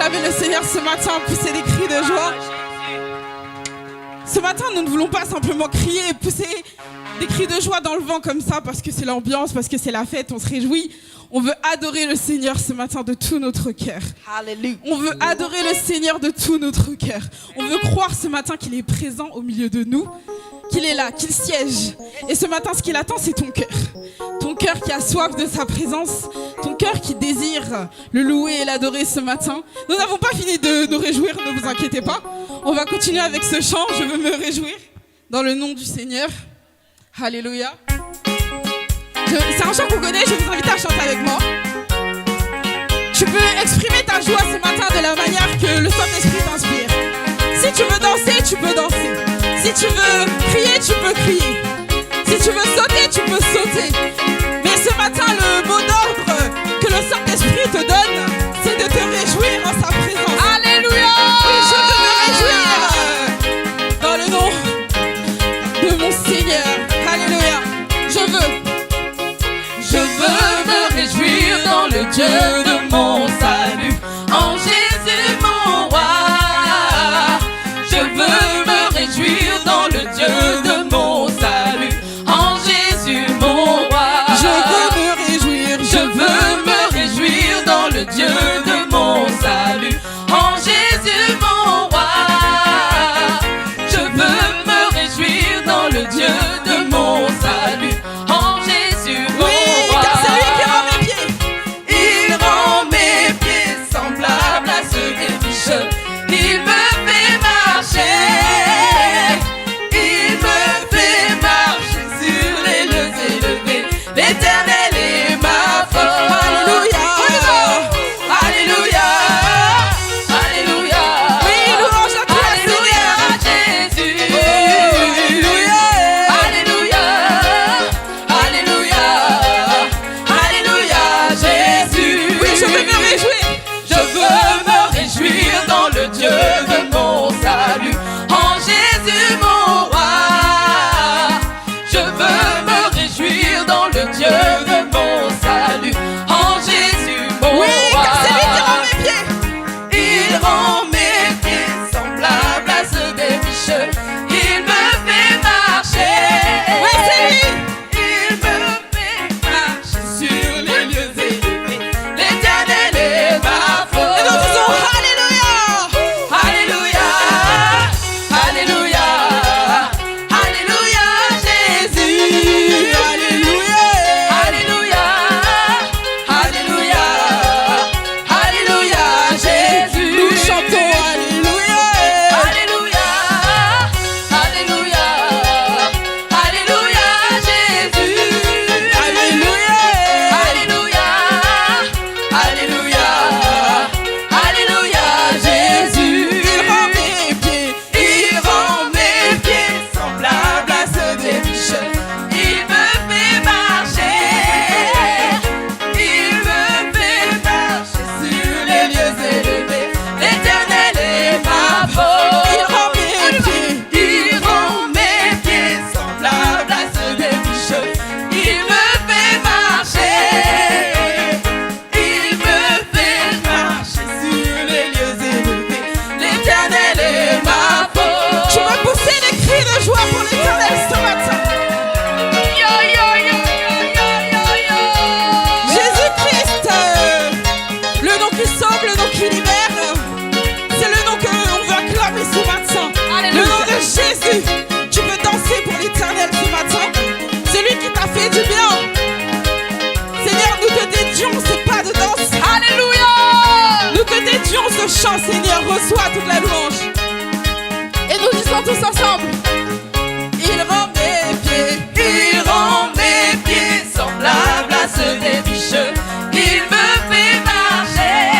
acclamer le Seigneur ce matin, pousser des cris de joie. Ce matin, nous ne voulons pas simplement crier et pousser des cris de joie dans le vent comme ça, parce que c'est l'ambiance, parce que c'est la fête, on se réjouit. On veut adorer le Seigneur ce matin de tout notre cœur. Hallelujah. On veut adorer le Seigneur de tout notre cœur. On veut croire ce matin qu'il est présent au milieu de nous, qu'il est là, qu'il siège. Et ce matin, ce qu'il attend, c'est ton cœur. Ton cœur qui a soif de sa présence, ton cœur qui désire le louer et l'adorer ce matin. Nous n'avons pas fini de nous réjouir, ne vous inquiétez pas. On va continuer avec ce chant, je veux me réjouir dans le nom du Seigneur. Alléluia. C'est un chant qu'on connaît, je vais vous inviter à chanter avec moi. Tu peux exprimer ta joie ce matin de la manière que le Saint-Esprit t'inspire. Si tu veux danser, tu peux danser. Si tu veux crier, tu peux crier. Si tu veux sauter, tu peux sauter. Mais ce matin, le mot d'ordre que le Saint-Esprit te donne, c'est de te réjouir en sa présence. Alléluia. Oui, je veux me réjouir dans le nom de mon Seigneur. Alléluia. Je veux me réjouir dans le Dieu de mon salut, en Jésus mon roi. Je veux me réjouir dans le Dieu de mon salut, en Jésus mon roi. Je veux me réjouir dans le Dieu de mon salut, en Jésus mon roi. Je veux me réjouir dans le Dieu de mon salut, en Jésus mon roi. Il rend mes pieds semblables à ceux des biches. Il me fait marcher. Il me fait marcher sur les lieux élevés. L'Éternel est ma force. Alléluia. Alléluia. Alléluia. Oui, louange à toi, Alléluia, Jésus. Alléluia. Alléluia. Alléluia, Jésus. Oui, je veux me réjouir. Je veux me réjouir dans le Dieu de mon salut, en Jésus mon roi. Je veux me réjouir dans le Dieu de mon salut, en Jésus mon Oui, roi. car c'est lui qui rend mes pieds. Il rend mes pieds semblables à ceux des biches. Il me fait marcher. Oui, c'est lui. Il me fait marcher sur les lieux élevés. L'Éternel est ma force. Et nous disons Alléluia. Alléluia. Alléluia. Alléluia, Jésus. Alléluia. Alléluia. Alléluia. Alléluia, Jésus. Nous chantons Alléluia. Alléluia. Alléluia. Alléluia, Jésus. Alléluia. Alléluia. Alléluia. Alléluia, Jésus. Il rend mes pieds. Il rend mes pieds semblables à ceux des biches. Il me fait marcher. Il me fait marcher sur les lieux élevés. L'Éternel est ma force. Il rend mes pieds. Il rend mes pieds semblables à ceux des biches. Il me fait marcher. Il me fait marcher sur les lieux élevés. L'Éternel est ma force. Tu vas pousser des cris de joie pour l'Éternel ce matin. Yo, yo, yo, yo, yo, yo. Jésus-Christ, le nom qui sauve, le nom qui libère, c'est le nom qu'on veut acclamer ce matin. Alléluia. Le nom de Jésus. Tu peux danser pour l'Éternel ce matin. C'est lui qui t'a fait du bien. Seigneur, nous te dédions c'est pas de danse. Alléluia. Nous te dédions ce chant, Seigneur. Reçois toute la louange. Et nous disons tous ensemble. Il rend mes pieds. Il rend mes pieds semblables à ceux des biches. Il me fait marcher.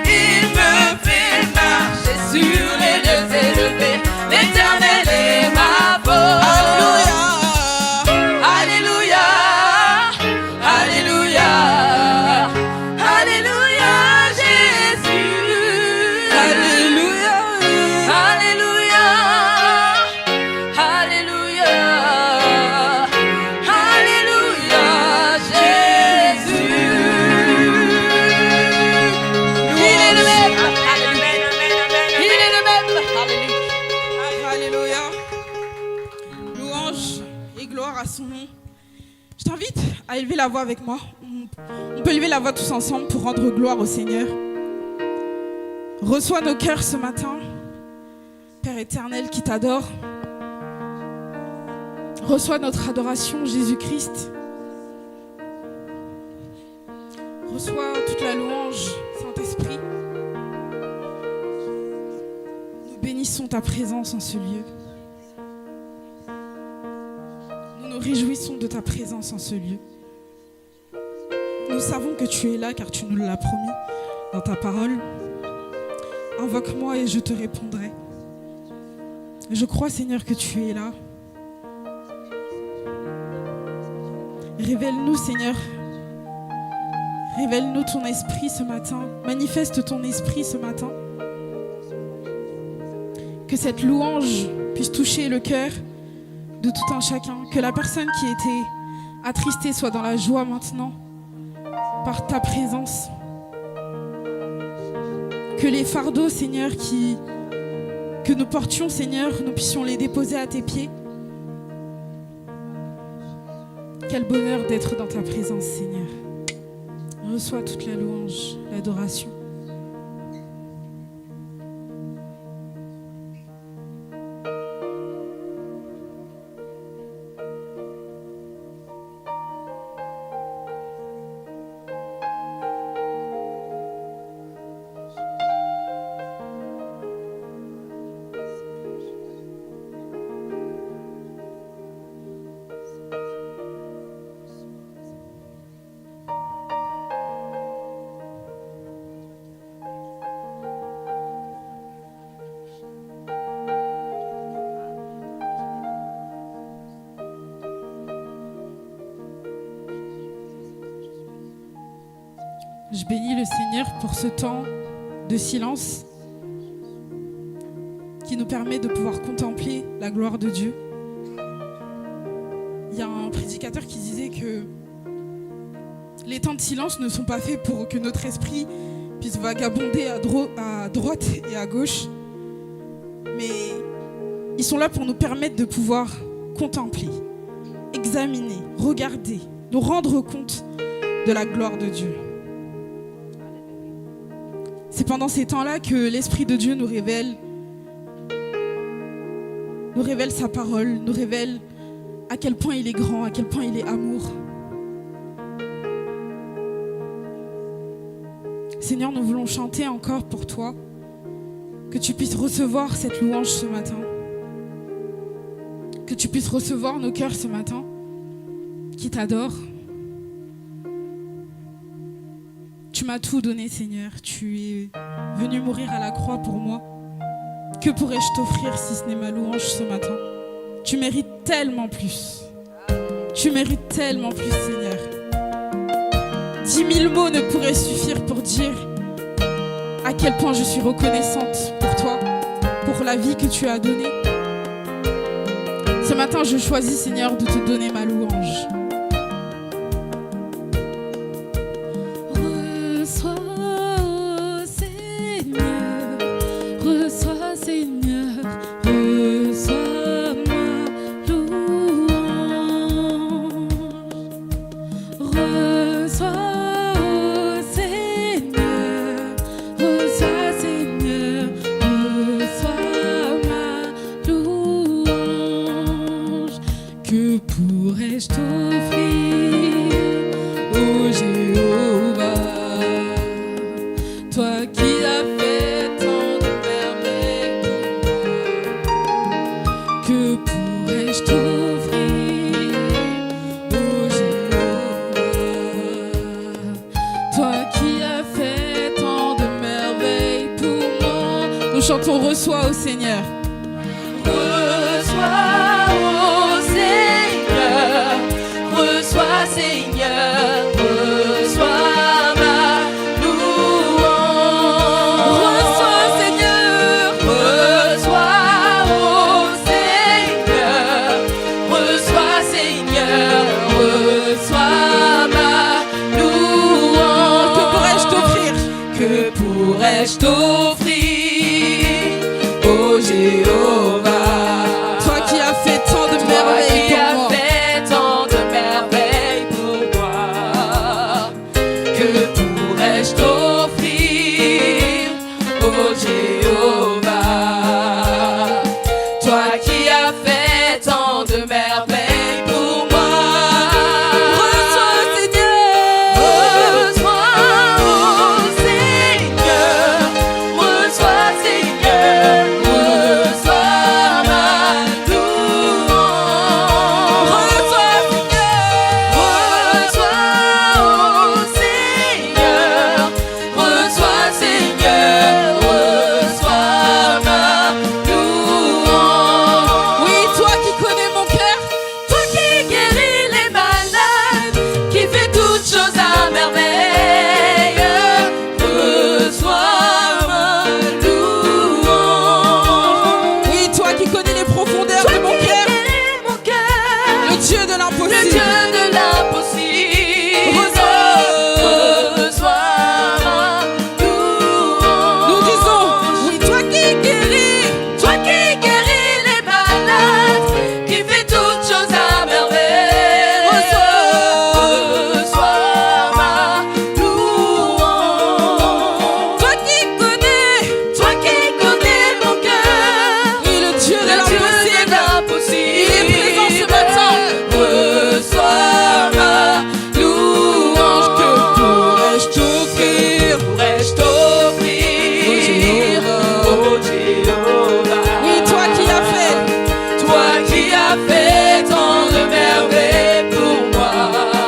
Il me fait marcher sur les lieux élevés. L'Éternel est ma force. Alléluia. Alléluia. Alléluia. Alléluia, Jésus. Alléluia. Alléluia. Alléluia. Alléluia, Jésus. à élever la voix avec moi. On peut élever la voix tous ensemble pour rendre gloire au Seigneur. Reçois nos cœurs ce matin, Père éternel qui t'adore. Reçois notre adoration, Jésus-Christ. Reçois toute la louange, Saint-Esprit. Nous bénissons ta présence en ce lieu. Nous nous réjouissons de ta présence en ce lieu. Nous savons que tu es là car tu nous l'as promis dans ta parole. Invoque-moi et je te répondrai. Je crois, Seigneur, que tu es là. Révèle-nous, Seigneur. Révèle-nous ton esprit ce matin. Manifeste ton esprit ce matin. Que cette louange puisse toucher le cœur de tout un chacun. Que la personne qui était attristée soit dans la joie maintenant par ta présence. Que les fardeaux, Seigneur, que nous portions, Seigneur, nous puissions les déposer à tes pieds. Quel bonheur d'être dans ta présence, Seigneur. Reçois toute la louange, l'adoration. Je bénis le Seigneur pour ce temps de silence qui nous permet de pouvoir contempler la gloire de Dieu. Il y a un prédicateur qui disait que les temps de silence ne sont pas faits pour que notre esprit puisse vagabonder à droite et à gauche, mais ils sont là pour nous permettre de pouvoir contempler, examiner, regarder, nous rendre compte de la gloire de Dieu. C'est pendant ces temps-là que l'Esprit de Dieu nous révèle sa parole, nous révèle à quel point il est grand, à quel point il est amour. Seigneur, nous voulons chanter encore pour toi, que tu puisses recevoir cette louange ce matin, que tu puisses recevoir nos cœurs ce matin, qui t'adorent. Tu m'as tout donné, Seigneur. Tu es venu mourir à la croix pour moi. Que pourrais-je t'offrir si ce n'est ma louange ce matin? Tu mérites tellement plus. Tu mérites tellement plus, Seigneur. 10 000 mots ne pourraient suffire pour dire à quel point je suis reconnaissante pour toi, pour la vie que tu as donnée. Ce matin, je choisis, Seigneur, de te donner ma louange. Chantons, reçois au Seigneur. Reçois au Seigneur, reçois Seigneur, reçois ma louange. Reçois Seigneur, reçois au Seigneur, reçois Seigneur, reçois ma louange. Que pourrais-je t'offrir? Que pourrais-je t'offrir? Jéhovah, toi qui as fait tant de merveilles pour moi, fait tant de merveilles pour moi, dire, oh Jéhovah. Oui, toi qui as fait tant de merveilles pour moi.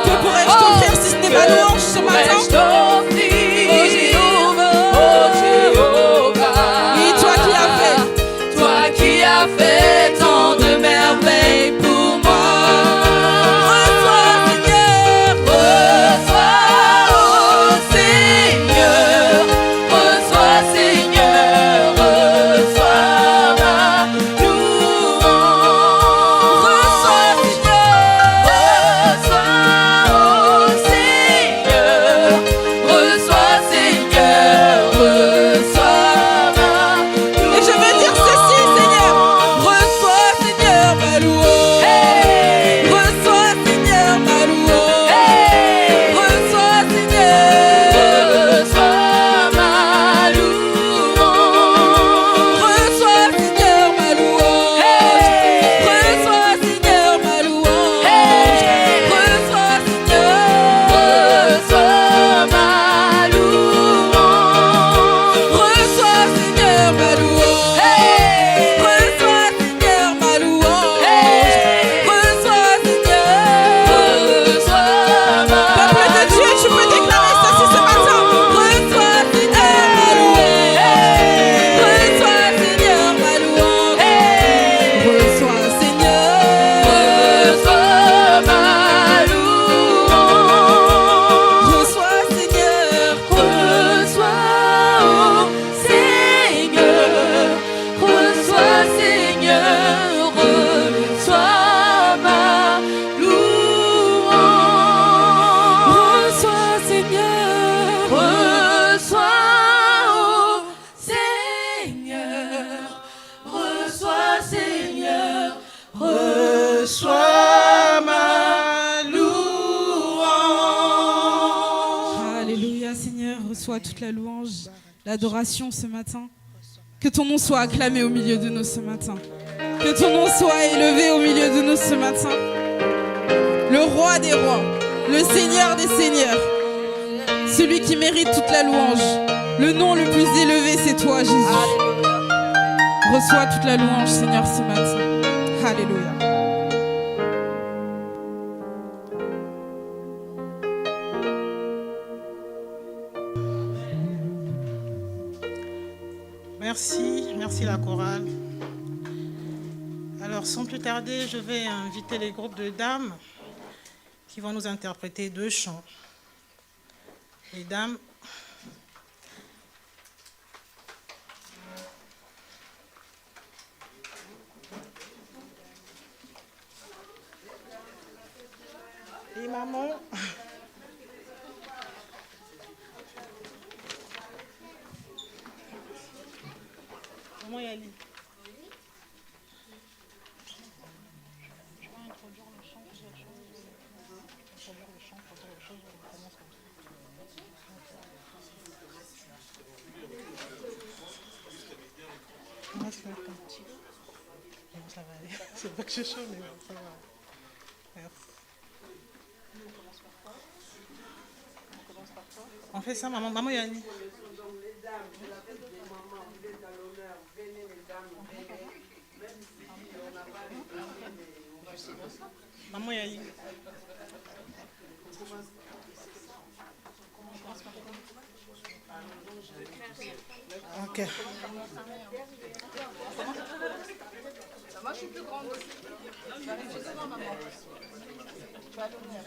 Que pourrais-je t'offrir si ce n'est ma louange ce matin? Pourrais-je t'offrir, Oh Jéhovah. oh Jéhovah. Oui, toi qui as fait tant de merveilles pour moi. reçois, Seigneur. Reçois, oh Seigneur, reçois Seigneur, reçois ma louange. Reçois, Seigneur. Reçois, oh Seigneur, reçois Seigneur, reçois ma louange. Et je veux dire ceci, Seigneur. Reçois, Seigneur, ma louange. Hey, Reçois, Seigneur, ma louange. hey, Reçois, Seigneur. reçois ma louange. Reçois, Seigneur, ma louange. Reçois, Seigneur, ma louange. Reçois, Seigneur. Reçois ma louange. Reçois, Seigneur, ma louange. Reçois, Seigneur, ma louange. Reçois, Seigneur. Peuple de Dieu, tu peux déclarer ceci ce matin. Reçois, Seigneur, ma louange. Reçois, Seigneur, ma louange. Reçois, Seigneur. Reçois ma louange. Reçois, Seigneur. Reçois, oh Seigneur, reçois Seigneur, reçois ma louange. Reçois, Seigneur. Reçois, oh Seigneur, reçois Seigneur, reçois ma louange. Alléluia, Seigneur, reçois toute la louange, l'adoration ce matin. Que ton nom soit acclamé au milieu de nous ce matin. Que ton nom soit élevé au milieu de nous ce matin. Le roi des rois, le Seigneur des seigneurs, celui qui mérite toute la louange. Le nom le plus élevé, c'est toi, Jésus. Reçois toute la louange, Seigneur, ce matin. Alléluia. Merci la chorale. Alors sans plus tarder, je vais inviter les groupes de dames qui vont nous interpréter 2 chants. Les dames. Les mamans. Maman Yali. Je vais introduire le chant, plusieurs choses. Introduire le chant, plusieurs choses, on commence comme ça. Moi, c'est un petit. Bon, ça va aller. C'est pas que je chante, mais bon, ça va. Merci. On commence par quoi? On fait ça, maman Yanni. Maman Yanni. Ok. Moi, je suis plus grande aussi. Tu vas rester devant, maman. Tu vas l'honneur.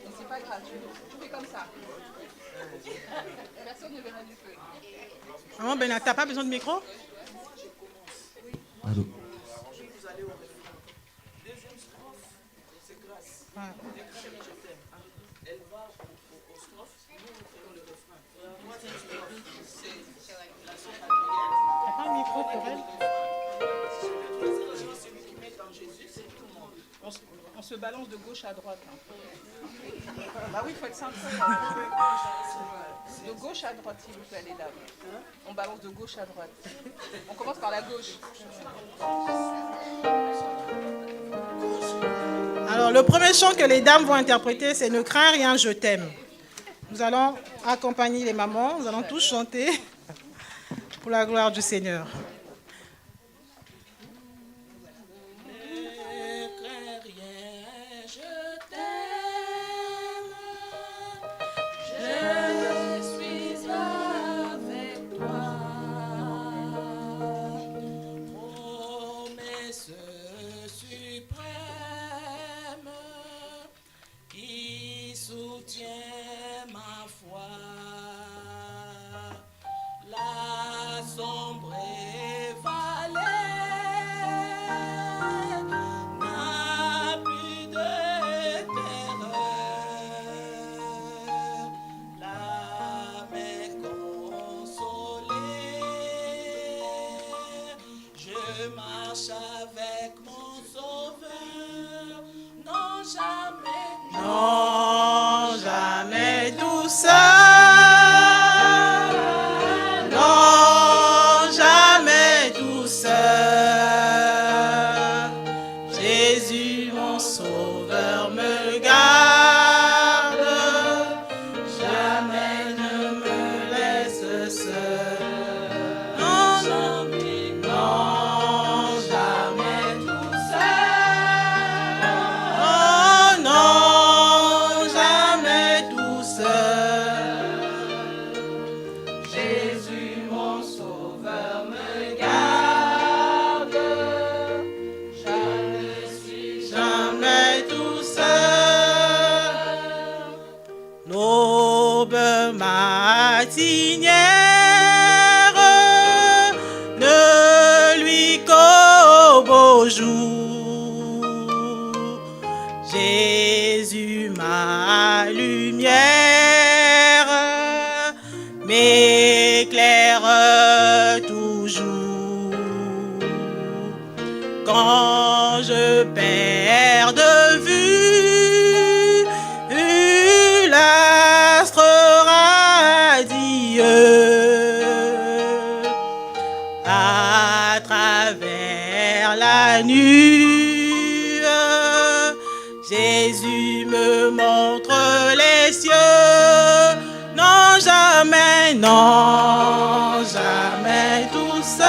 Mais c'est pas grave, tu fais comme ça. Personne ne verra du feu. Maman Bena, t'as pas besoin de micro? Allô. Ouais. T'as pas un micro pour elle? On se balance de gauche à droite. Bah oui, il faut être synchro. De gauche à droite, s'il vous plaît, les dames. On balance de gauche à droite. On commence par la gauche. Alors, le premier chant que les dames vont interpréter, c'est « Ne crains rien, je t'aime ». Nous allons accompagner les mamans, nous allons tous chanter. pour la gloire du Seigneur. Jésus, ma lumière, m'éclaire toujours. Quand je perds de vue l'astre radieux, à travers la nuit, Jésus me montre les cieux. Non, jamais, non, jamais tout seul.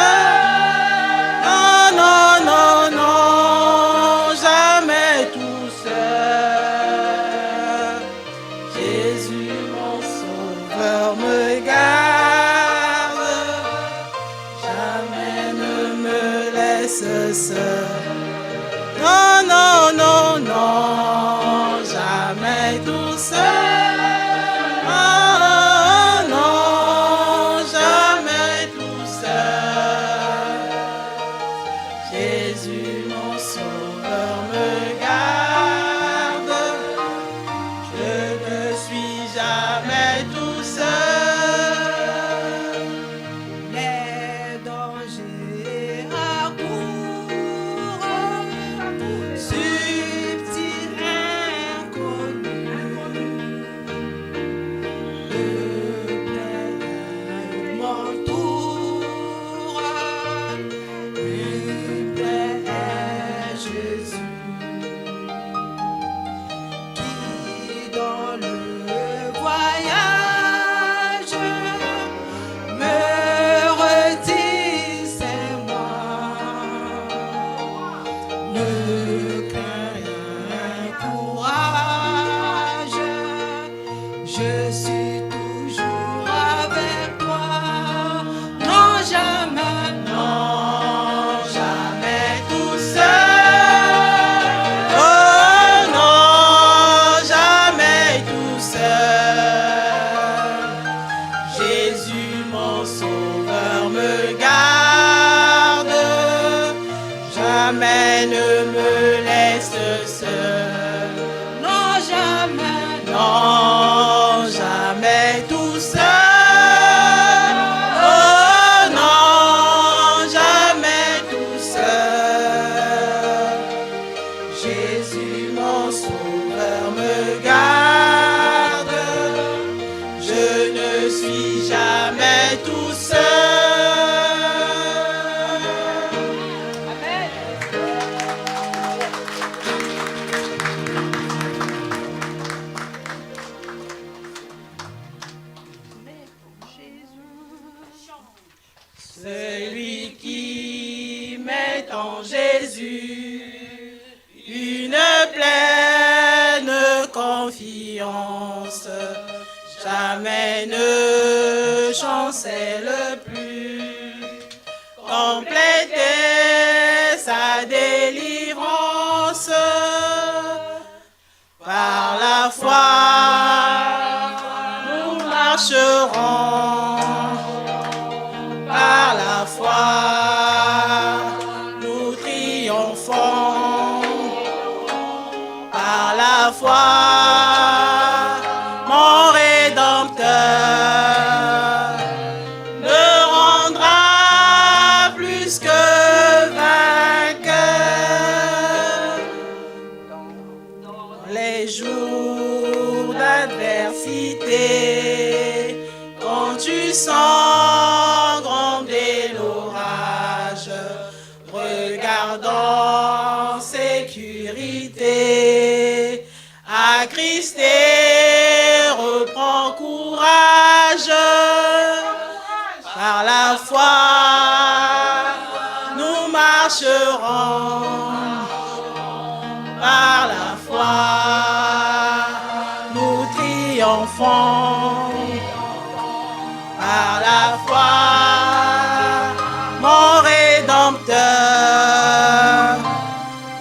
Non, non, non, non, jamais tout seul. Jésus, mon sauveur, me garde. Jamais ne me laisse seul. Non, non, non, non, jamais tout seul. Oh, non, jamais tout seul. Jésus, mon sauveur, me garde. Je ne suis jamais tout seul. Les dangers accourent, subtil inconnu. Le plein m'entoure, le plein est Jésus, qui dans le voyage me redit c'est moi. Ne crains rien, courage, je suis toujours avec toi. Non, jamais, non, jamais tout seul. Oh non, jamais tout seul. Jésus, mon sauveur, me garde. Jamais ne me laisse seul. Non, jamais, non, jamais tout seul. Oh non, jamais tout seul. Jésus, mon sauveur, me garde. Je ne suis jamais tout seul. Amen. celui qui met en Jésus une pleine confiance, jamais ne chancelle plus, compléter sa délivrance par la foi. Nous marcherons par la foi, nous triomphons par la foi, mon Rédempteur me rendra plus que vainqueur. Dans les jours d'adversité, quand tu sens gronder l'orage, regarde en sécurité, attristé, reprends courage. Par la foi, nous marcherons. Par la foi, nous triomphons. Par la foi, mon Rédempteur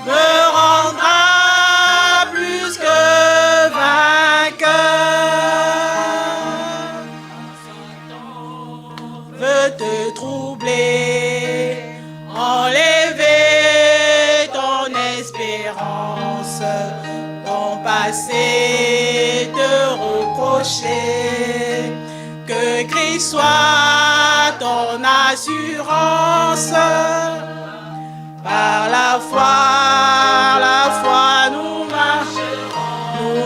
me rendra plus que vainqueur. Veut te troubler, enlever ton espérance, ton passé te reprocher. Que Christ soit ton assurance. Par la foi nous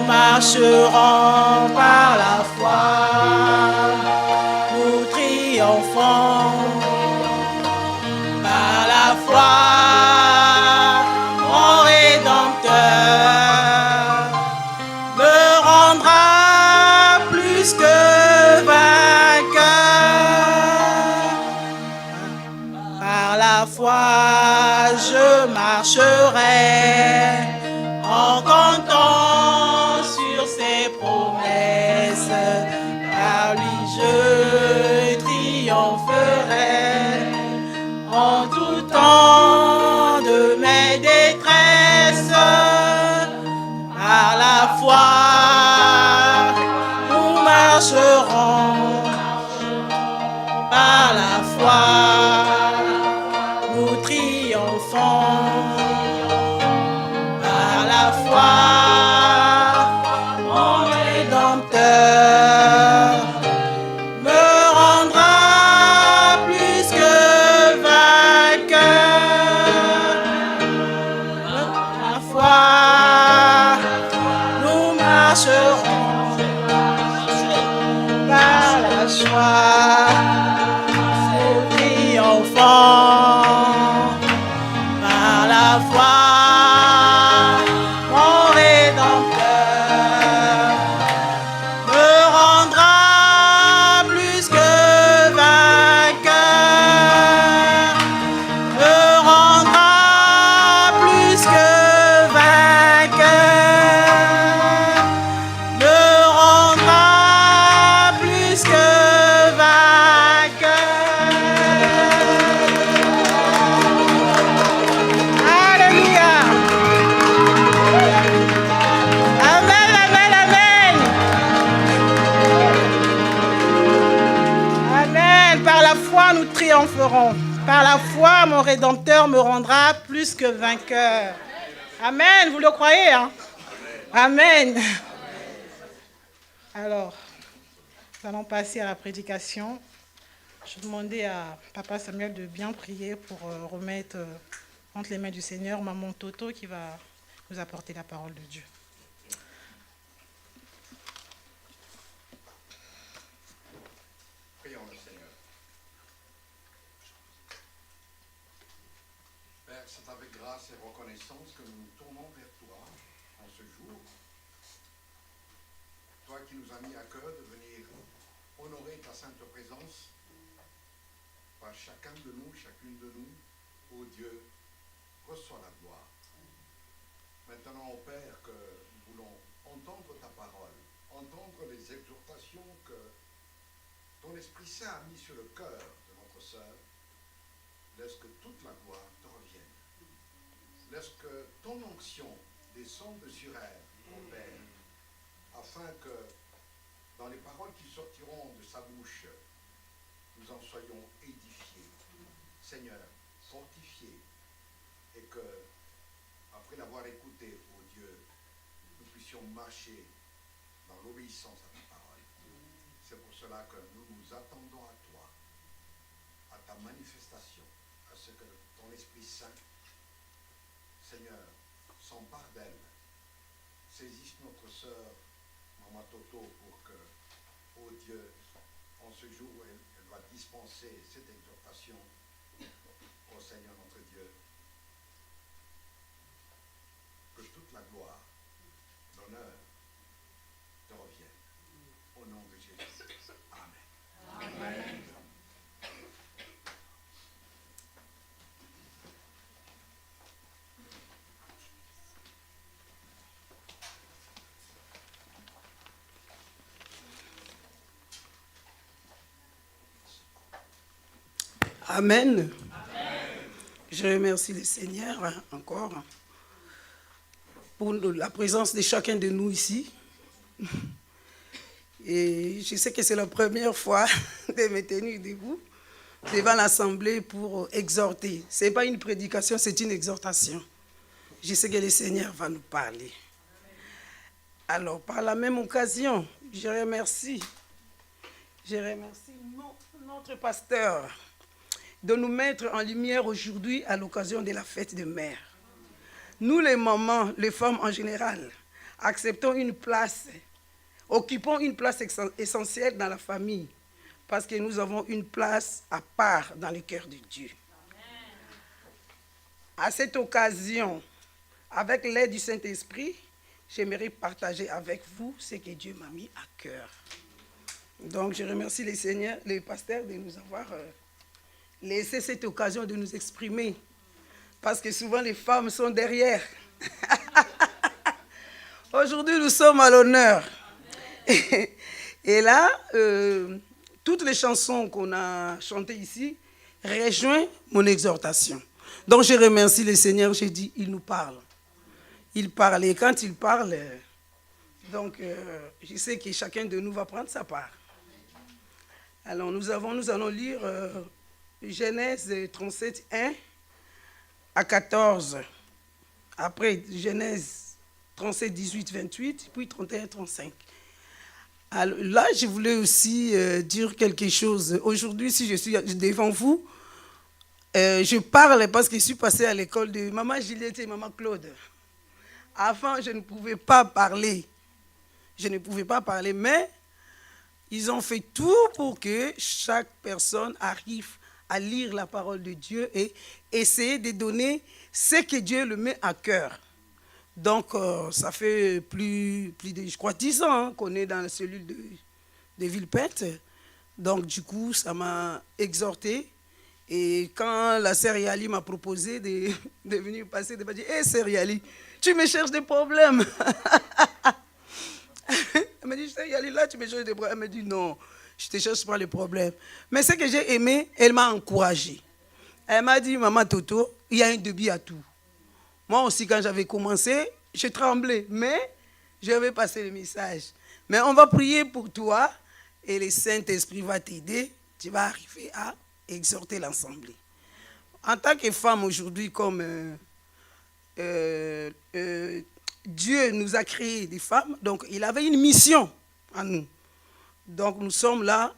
marcherons par la foi, nous triomphons. Par la foi, mon Rédempteur me rendra plus que je marcherai en comptant sur ses promesses. Par lui je triompherai en tout temps de mes détresses. Par la foi, nous marcherons. Par la foi, nous triomphons. Par la foi, mon Rédempteur me rendra plus que vainqueur. Par la foi, nous marcherons. Par la joie, nous triomphons. Par la foi, mon Rédempteur me rendra plus que vainqueur, me rendra plus que vainqueur, me rendra plus que vainqueur. Nous triompherons. Par la foi, mon Rédempteur me rendra plus que vainqueur. Amen. Vous le croyez, hein? Amen. Alors, nous allons passer à la prédication. Je vais demander à Papa Samuel de bien prier pour remettre entre les mains du Seigneur Maman Toto qui va nous apporter la parole de Dieu. Prions le Seigneur. Père, c'est avec grâce et reconnaissance que nous nous tournons vers toi en ce jour. Toi qui nous as mis à cœur de venir honorer ta sainte présence par chacun de nous, chacune de nous, ô Dieu, reçois la gloire. Maintenant, ô Père, que nous voulons entendre ta parole, entendre les exhortations que ton Esprit Saint a mis sur le cœur de notre sœur. Laisse que toute la gloire te revienne. Laisse que ton onction descende sur elle, ô Père, afin que dans les paroles qui sortiront de sa bouche, nous en soyons édifiés. Seigneur, fortifiés, et que, après l'avoir écouté, ô Dieu, nous puissions marcher dans l'obéissance à ta parole. C'est pour cela que nous nous attendons à toi, à ta manifestation, à ce que ton Esprit Saint, Seigneur, s'empare d'elle, saisisse notre sœur, Maman Toto, pour que, ô Dieu, en ce jour où elle va dispenser cette exhortation, ô Seigneur notre Dieu, que toute la gloire, l'honneur te revienne. Au nom de Jésus. Amen. Amen. Amen. Je remercie le Seigneur encore pour la présence de chacun de nous ici. Et je sais que c'est la première fois de me tenir debout devant l'Assemblée pour exhorter. Ce n'est pas une prédication, c'est une exhortation. Je sais que le Seigneur va nous parler. Alors, par la même occasion, je remercie notre pasteur de nous mettre en lumière aujourd'hui à l'occasion de la fête de mère. Nous, les mamans, les femmes en général, occupons une place essentielle dans la famille parce que nous avons une place à part dans le cœur de Dieu. À cette occasion, avec l'aide du Saint-Esprit, j'aimerais partager avec vous ce que Dieu m'a mis à cœur. Donc, je remercie les seigneurs, les pasteurs de nous avoir laissé cette occasion de nous exprimer. Parce que souvent, les femmes sont derrière. Aujourd'hui, nous sommes à l'honneur. Et là, toutes les chansons qu'on a chantées ici rejoignent mon exhortation. Donc, je remercie le Seigneur. J'ai dit, il nous parle. Il parle. Et quand il parle, donc, je sais que chacun de nous va prendre sa part. Alors, nous allons lire Genèse 37, 1 à 14. Après, Genèse 37, 18, 28, puis 31, 35. Alors, là, je voulais aussi dire quelque chose. Aujourd'hui, si je suis devant vous, je parle parce que je suis passée à l'école de Maman Juliette et Maman Claude. Avant, je ne pouvais pas parler. Mais ils ont fait tout pour que chaque personne arrive à lire la parole de Dieu et essayer de donner ce que Dieu le met à cœur. Donc, ça fait plus de, je crois, 10 ans qu'on est dans la cellule de Villepinte. Donc, du coup, ça m'a exhorté. Et quand la sœur Yali m'a proposé de venir passer, de me dire, « Hé, sœur Yali, tu me cherches des problèmes. » Elle m'a dit, « Sœur Yali, là, tu me cherches des problèmes. » Elle m'a dit, « Non, je ne te cherche pas les problèmes. » Mais ce que j'ai aimé, elle m'a encouragée. Elle m'a dit, « Maman Toto, il y a un début à tout. » Moi aussi, quand j'avais commencé, je tremblais, mais je vais passer le message. Mais on va prier pour toi et le Saint-Esprit va t'aider. Tu vas arriver à exhorter l'Assemblée. En tant que femme aujourd'hui, comme Dieu nous a créé des femmes, donc il avait une mission à nous. Donc nous sommes là,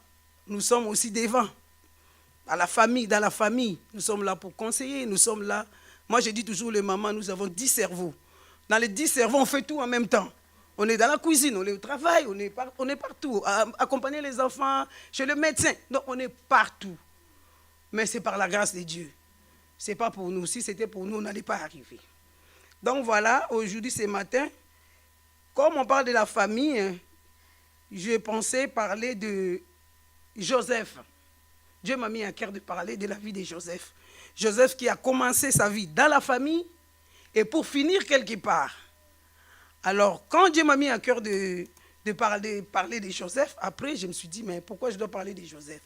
nous sommes aussi devant, dans la famille, nous sommes là pour conseiller, nous sommes là. Moi je dis toujours les mamans, nous avons 10 cerveaux. Dans les 10 cerveaux, on fait tout en même temps. On est dans la cuisine, on est au travail, on est partout, à accompagner les enfants, chez le médecin. Donc on est partout. Mais c'est par la grâce de Dieu. Ce n'est pas pour nous. Si c'était pour nous, on n'allait pas arriver. Donc voilà, aujourd'hui, ce matin, comme on parle de la famille, je pensais parler de Joseph Dieu m'a mis à cœur de parler de la vie de Joseph. Joseph qui a commencé sa vie dans la famille et pour finir quelque part. Alors, quand Dieu m'a mis à cœur de parler de Joseph, après, je me suis dit, mais pourquoi je dois parler de Joseph?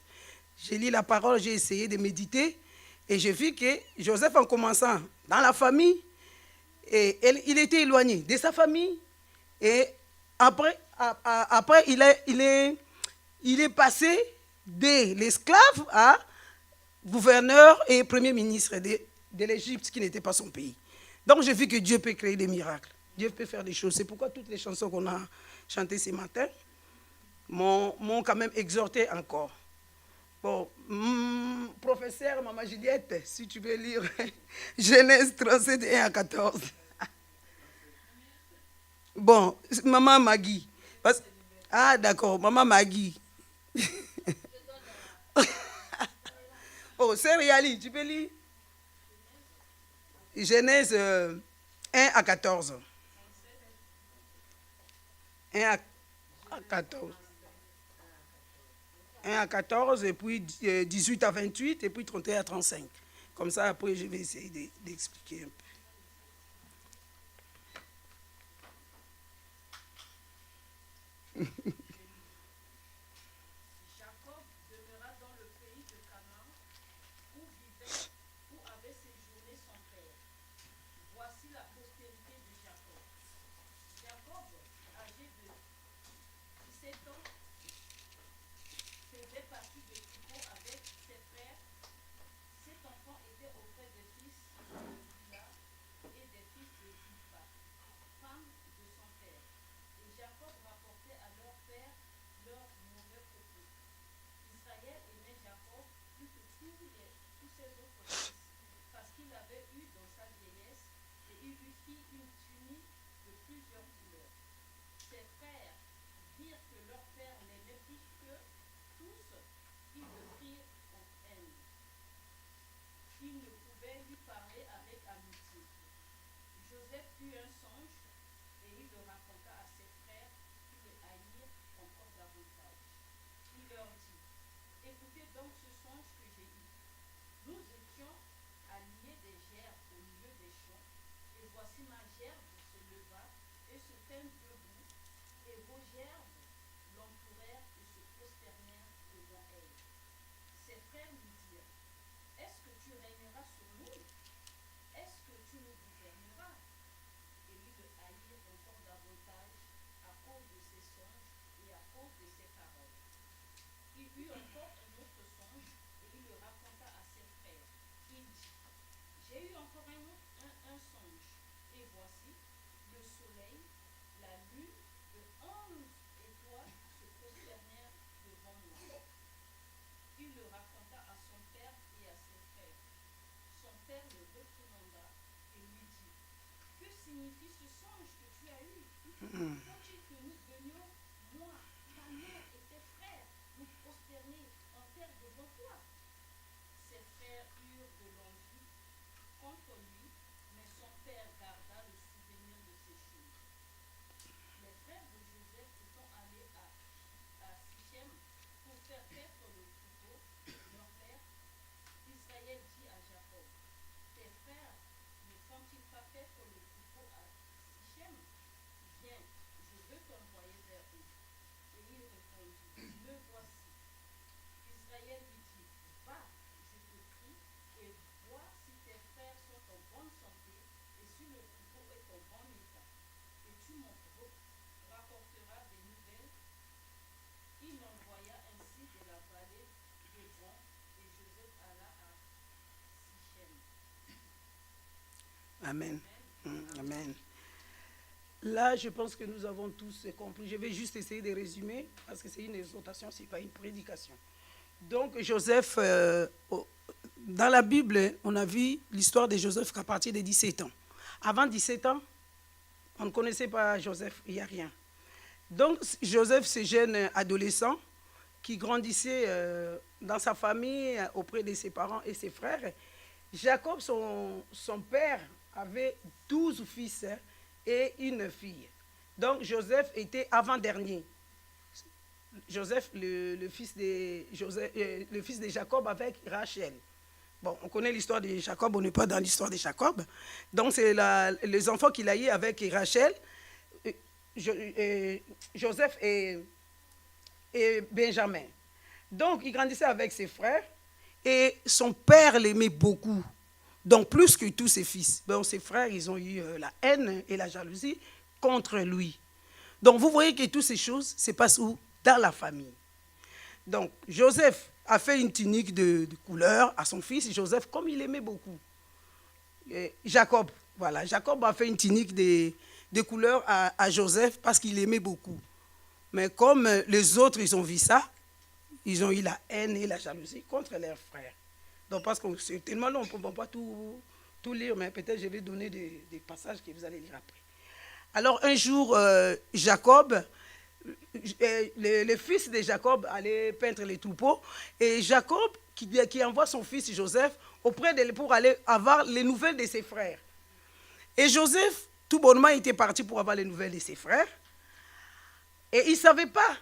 J'ai lu la parole, j'ai essayé de méditer et j'ai vu que Joseph, en commençant dans la famille, il était éloigné de sa famille et après il est passé de l'esclave à gouverneur et premier ministre de l'Égypte, qui n'était pas son pays. Donc j'ai vu que Dieu peut créer des miracles. Dieu peut faire des choses. C'est pourquoi toutes les chansons qu'on a chantées ce matin m'ont quand même exhorté encore. Bon, professeur, maman Juliette, si tu veux lire Genèse 37, 1 à 14. Bon, maman Maggie. Ah, d'accord, maman Maggie. Oh, c'est Réali, tu peux lire Genèse 1 à 14. 1 à 14. 1 à 14, et puis 18 à 28, et puis 31 à 35. Comme ça, après, je vais essayer d'expliquer un peu. Jacob demeura dans le pays de Canaan, où avait séjourné son père. Voici la postérité de Jacob. Jacob, âgé de 17 ans, faisait partie de Kipo avec ses frères. Cet enfant était auprès des fils de Bila et des fils de Zilpa, femme de son père. Et Jacob rapportait à leur père leurs mauvais propos. Israël aimait Jacob plus que tous ses autres fils, parce qu'il avait eu dans sa vieillesse, et il lui fit une tunique de plusieurs couleurs. Ses frères virent que leur père l'aimait plus que tous, ils le prirent en haine. Ils ne pouvaient lui parler avec amitié. Joseph eut un songe, et il le raconta à ses frères, qui le haïrent encore davantage. Il leur dit, écoutez donc ce songe que j'ai eu. Nous étions alignés des gerbes au milieu des champs, et voici ma gerbe se leva et se tint debout, et vos gerbes l'entourèrent et se prosternèrent devant elle. Ses frères lui dirent, est-ce que tu régneras sur nous? Est-ce que tu nous gouverneras? Et ils le haïrent encore davantage à cause de ses songes et à cause de ses paroles. Il eut encore un autre songe et il le raconta à ses frères. Il dit, j'ai eu encore un songe, et voici, le soleil, la lune, de 11 étoiles se prosternèrent devant moi. Il le raconta à son père et à ses frères. Son père le réprimanda et lui dit, que signifie ce songe que tu as eu? Faut-il que nous venions, moi, ta mère et tes frères, nous prosterner en terre devant toi? Ses frères eurent de l'envie contre lui, mais son père garda le souvenir de ces choses. Les frères de Joseph étant allés à Sichem pour faire paître le troupeau de leur père, Israël dit à Jacob, tes frères ne font-ils pas paître le troupeau à Sichem? Viens, je veux t'envoyer vers eux. Et il répondit, me voici. Israël lui dit, va, je te prie, et vois si tes frères sont en bonne santé, et si le troupeau est en bon état. Et tu m'en rapporteras des nouvelles. Il envoya ainsi de la vallée d'Hébron, et Joseph alla à Sichem. Amen. Amen. Là, je pense que nous avons tous compris. Je vais juste essayer de résumer, parce que c'est une exhortation, ce n'est pas une prédication. Donc, Joseph, dans la Bible, on a vu l'histoire de Joseph qu'à partir de 17 ans. Avant 17 ans, on ne connaissait pas Joseph, il n'y a rien. Donc, Joseph, ce jeune adolescent qui grandissait dans sa famille, auprès de ses parents et ses frères. Jacob, son père, avait 12 fils et une fille. Donc, Joseph était avant-dernier. Joseph, le fils de Jacob avec Rachel. Bon, on connaît l'histoire de Jacob, on n'est pas dans l'histoire de Jacob. Donc, c'est les enfants qu'il a eu avec Rachel, Joseph et Benjamin. Donc, il grandissait avec ses frères et son père l'aimait beaucoup. Donc, plus que tous ses fils. Donc, ses frères, ils ont eu la haine et la jalousie contre lui. Donc, vous voyez que toutes ces choses se passent où? Dans la famille. Donc, Joseph a fait une tunique de couleur à son fils Joseph, comme il aimait beaucoup. Et Jacob, voilà, Jacob a fait une tunique de couleur à Joseph parce qu'il aimait beaucoup. Mais comme les autres, ils ont vu ça, ils ont eu la haine et la jalousie contre leurs frères. Donc, parce que c'est tellement long, on ne peut pas tout lire, mais peut-être je vais donner des passages que vous allez lire après. Alors, un jour, Jacob, le fils de Jacob allait peindre les troupeaux, et Jacob qui envoie son fils Joseph auprès d'elle pour aller avoir les nouvelles de ses frères. Et Joseph, tout bonnement, était parti pour avoir les nouvelles de ses frères. Et il ne savait pas,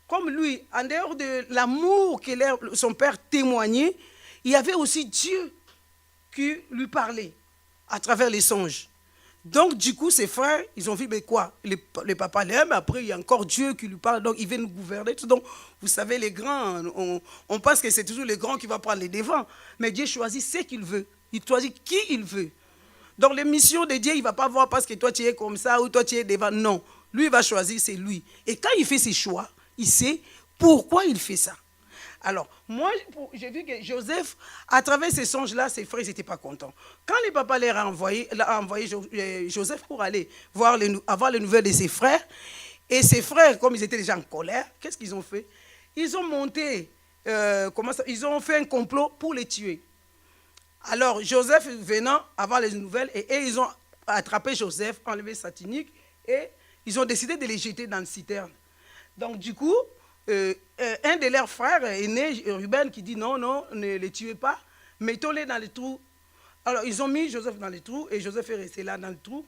comme lui, en dehors de l'amour que son père témoignait, il y avait aussi Dieu qui lui parlait à travers les songes. Donc, du coup, ses frères, ils ont vu, mais quoi, les papas l'aiment, après, il y a encore Dieu qui lui parle, donc il vient nous gouverner. Donc, vous savez, les grands, on pense que c'est toujours les grands qui vont prendre les devants. Mais Dieu choisit ce qu'il veut. Il choisit qui il veut. Donc, les missions de Dieu, il ne va pas voir parce que toi, tu es comme ça ou toi, tu es devant. Non. Lui, il va choisir, c'est lui. Et quand il fait ses choix, il sait pourquoi il fait ça. Alors, moi, j'ai vu que Joseph, à travers ces songes-là, ses frères n'étaient pas contents. Quand le papa leur a envoyé Joseph pour aller avoir les nouvelles de ses frères, et ses frères, comme ils étaient déjà en colère, qu'est-ce qu'ils ont fait? Ils ont monté, ils ont fait un complot pour les tuer. Alors, Joseph venant avoir les nouvelles, et ils ont attrapé Joseph, enlevé sa tunique, et ils ont décidé de les jeter dans le citerne. Donc, du coup, un de leurs frères aînés, Ruben, qui dit non, ne les tuez pas, mettons-les dans les trous. Alors, ils ont mis Joseph dans les trous, et Joseph est resté là dans le trou,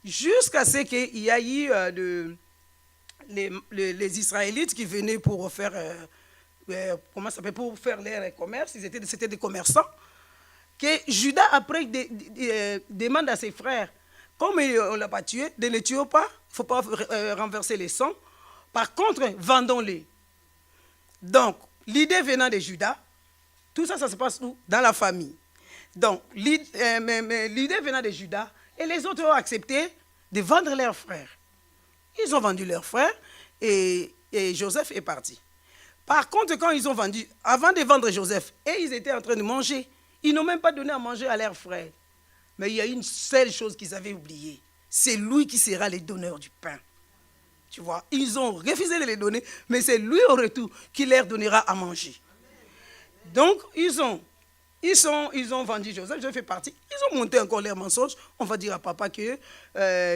jusqu'à ce qu'il y ait eu les Israélites qui venaient pour faire, pour faire leur commerce. C'était des commerçants. Que Judas, après, demande à ses frères, comme on ne l'a pas tué, ne les tuez pas, il ne faut pas renverser les sangs. Par contre, vendons-les. Donc, l'idée venant de Judas, tout ça, ça se passe où? Dans la famille. Donc, l'idée venant de Judas, et les autres ont accepté de vendre leurs frères. Ils ont vendu leurs frères et Joseph est parti. Par contre, quand ils ont vendu, avant de vendre Joseph, et ils étaient en train de manger, ils n'ont même pas donné à manger à leurs frères. Mais il y a une seule chose qu'ils avaient oubliée. C'est lui qui sera le donneur du pain. Tu vois, ils ont refusé de les donner, mais c'est lui au retour qui leur donnera à manger. Donc, ils ont vendu Joseph, Joseph fait partie. Ils ont monté encore leur mensonge. On va dire à papa que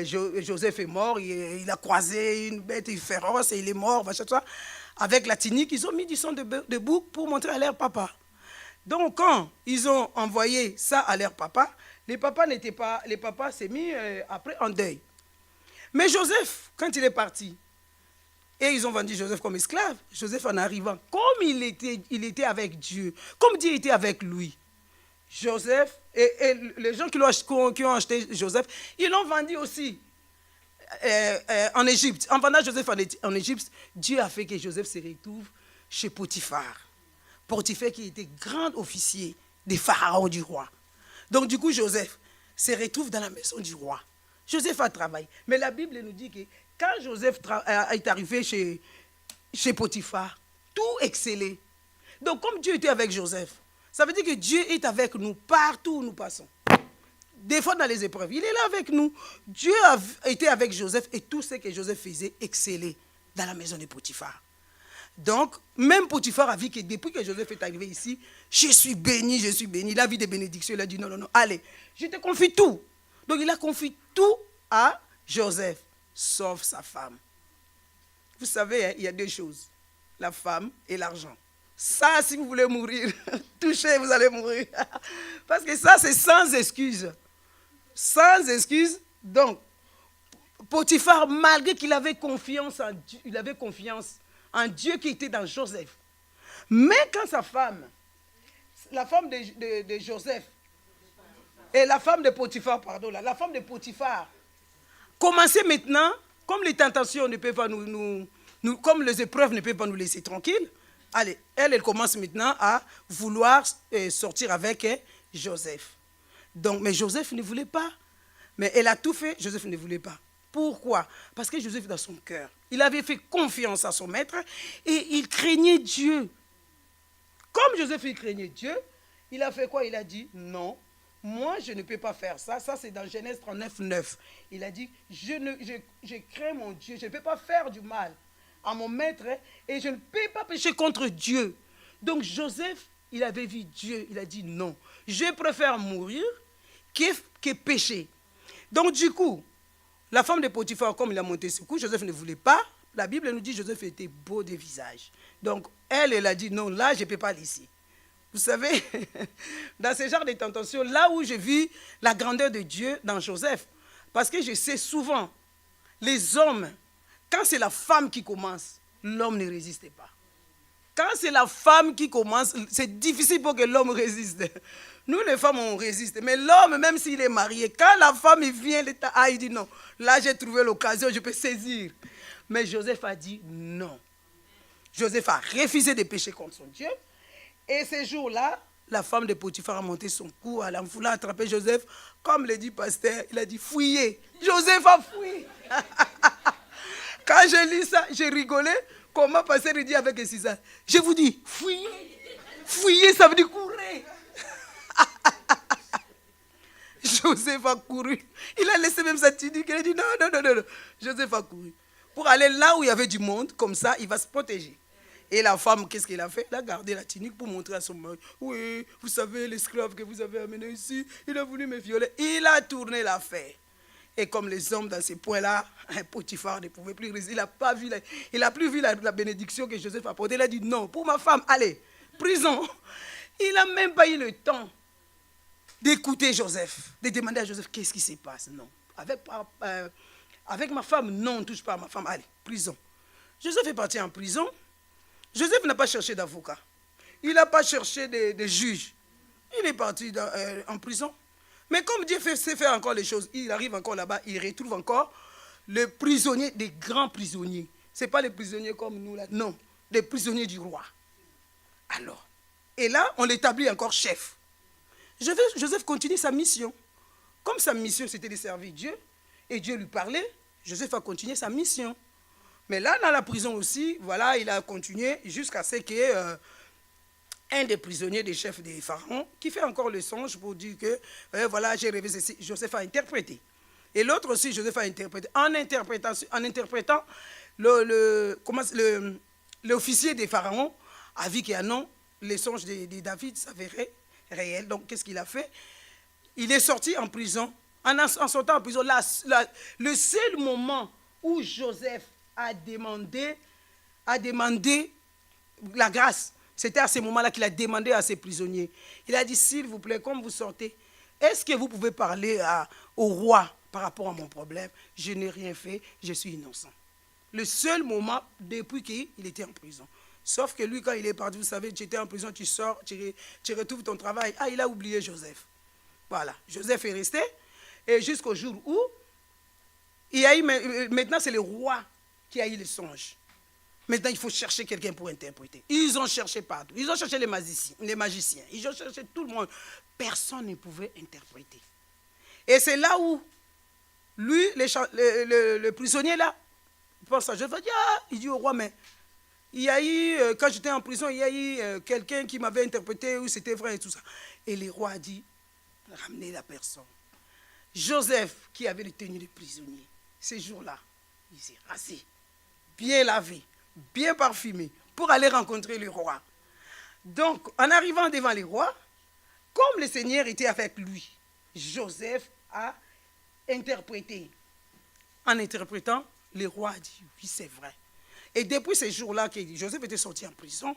Joseph est mort, il a croisé une bête féroce et il est mort, avec la tunique, ils ont mis du sang de bouc pour montrer à leur papa. Donc, quand ils ont envoyé ça à leur papa, les papas s'est mis après en deuil. Mais Joseph, quand il est parti, et ils ont vendu Joseph comme esclave, Joseph en arrivant, comme il était avec Dieu, comme Dieu était avec lui, Joseph, et les gens qui ont acheté Joseph, ils l'ont vendu aussi en Égypte. En vendant Joseph en Égypte, Dieu a fait que Joseph se retrouve chez Potiphar. Potiphar qui était grand officier des pharaons du roi. Donc du coup, Joseph se retrouve dans la maison du roi. Joseph a travaillé. Mais la Bible nous dit que quand Joseph est arrivé chez Potiphar, tout excellait. Donc comme Dieu était avec Joseph, ça veut dire que Dieu est avec nous partout où nous passons. Des fois dans les épreuves, il est là avec nous. Dieu a été avec Joseph et tout ce que Joseph faisait excellait dans la maison de Potiphar. Donc, même Potiphar a vu que depuis que Joseph est arrivé ici, je suis béni. Il a vu des bénédictions, il a dit non, allez, je te confie tout. Donc il a confié tout à Joseph, sauf sa femme. Vous savez, il y a deux choses, la femme et l'argent. Ça, si vous voulez mourir, touchez, vous allez mourir. Parce que ça, c'est sans excuse. Sans excuse. Donc, Potiphar, malgré qu'il avait confiance en Dieu, il avait confiance un Dieu qui était dans Joseph. Mais quand sa femme, la femme de Joseph, et la femme de Potiphar, pardon, la femme de Potiphar, commençait maintenant, comme les tentations ne peuvent pas comme les épreuves ne peuvent pas nous laisser tranquilles, allez, elle commence maintenant à vouloir sortir avec Joseph. Donc, mais Joseph ne voulait pas. Mais elle a tout fait, Joseph ne voulait pas. Pourquoi? Parce que Joseph, dans son cœur, il avait fait confiance à son maître et il craignait Dieu. Comme Joseph, il craignait Dieu, il a fait quoi? Il a dit, non, moi, je ne peux pas faire ça. Ça, c'est dans Genèse 39, 9. Il a dit, je crains mon Dieu, je ne peux pas faire du mal à mon maître et je ne peux pas pécher contre Dieu. Donc, Joseph, il avait vu Dieu, il a dit, non, je préfère mourir que pécher. Donc, du coup, la femme de Potiphar, comme il a monté ce coup, Joseph ne voulait pas. La Bible nous dit que Joseph était beau de visage. Donc, elle a dit, non, là, je ne peux pas laisser. Vous savez, dans ce genre de tentation, là où je vis la grandeur de Dieu dans Joseph, parce que je sais souvent, les hommes, quand c'est la femme qui commence, l'homme ne résiste pas. Quand c'est la femme qui commence, c'est difficile pour que l'homme résiste. Nous, les femmes, on résiste. Mais l'homme, même s'il est marié, quand la femme vient, il dit non. Là, j'ai trouvé l'occasion, je peux saisir. Mais Joseph a dit non. Joseph a refusé de pécher contre son Dieu. Et ce jour-là, la femme de Potiphar a monté son cou, elle a voulu attraper Joseph. Comme le dit pasteur, il a dit fouillez. Joseph a fouillé. Quand je lis ça, j'ai rigolé. Comment pasteur dit avec César? Je vous dis, fouillez. Fouillez, ça veut dire courir. Joseph a couru. Il a laissé même sa tunique. Il a dit non. Joseph a couru. Pour aller là où il y avait du monde, comme ça, il va se protéger. Et la femme, qu'est-ce qu'elle a fait? Elle a gardé la tunique pour montrer à son mari. Oui, vous savez, l'esclave que vous avez amené ici, il a voulu me violer. Il a tourné l'affaire. Et comme les hommes dans ces points-là, Potiphar ne pouvait plus résister. Il n'a plus vu la bénédiction que Joseph a apportée. Il a dit non, pour ma femme, allez, prison. Il n'a même pas eu le temps d'écouter Joseph, de demander à Joseph qu'est-ce qui se passe. Non. Avec ma femme, non, on ne touche pas à ma femme. Allez, prison. Joseph est parti en prison. Joseph n'a pas cherché d'avocat. Il n'a pas cherché de juge. Il est parti en prison. Mais comme Dieu sait faire encore les choses, il arrive encore là-bas, il retrouve encore le prisonnier, des grands prisonniers. Ce n'est pas les prisonniers comme nous là, non, des prisonniers du roi. Alors, et là, on l'établit encore chef. Joseph continue sa mission. Comme sa mission, c'était de servir Dieu, et Dieu lui parlait, Joseph a continué sa mission. Mais là, dans la prison aussi, voilà, il a continué jusqu'à ce que un des prisonniers des chefs des pharaons, qui fait encore le songe pour dire que, voilà, j'ai rêvé ceci, Joseph a interprété. Et l'autre aussi, Joseph a interprété. En interprétant, l'officier des pharaons a vu qu'il y a non, les songes de David s'avéraient réels. Donc, qu'est-ce qu'il a fait? Il est sorti en prison. En sortant en prison, le seul moment où Joseph a demandé la grâce, c'était à ce moment-là qu'il a demandé à ses prisonniers. Il a dit, s'il vous plaît, comme vous sortez, est-ce que vous pouvez parler au roi par rapport à mon problème? Je n'ai rien fait, je suis innocent. Le seul moment depuis qu'il était en prison. Sauf que lui, quand il est parti, vous savez, tu étais en prison, tu sors, tu retrouves ton travail. Ah, il a oublié Joseph. Voilà, Joseph est resté. Et jusqu'au jour où, il y a eu, maintenant c'est le roi qui a eu le songe. Maintenant, il faut chercher quelqu'un pour interpréter. Ils ont cherché partout. Ils ont cherché les magiciens. Ils ont cherché tout le monde. Personne ne pouvait interpréter. Et c'est là où, lui, le prisonnier là, il pense à Joseph. Il dit au roi, mais il y a eu, quand j'étais en prison, il y a eu quelqu'un qui m'avait interprété, où c'était vrai et tout ça. Et le roi a dit, ramenez la personne. Joseph, qui avait le tenue de prisonnier, ces jours-là, il s'est rasé, bien lavé, bien parfumé, pour aller rencontrer le roi. Donc, en arrivant devant le roi, comme le Seigneur était avec lui, Joseph a interprété. En interprétant, le roi a dit, oui, c'est vrai. Et depuis ces jours-là que Joseph était sorti en prison,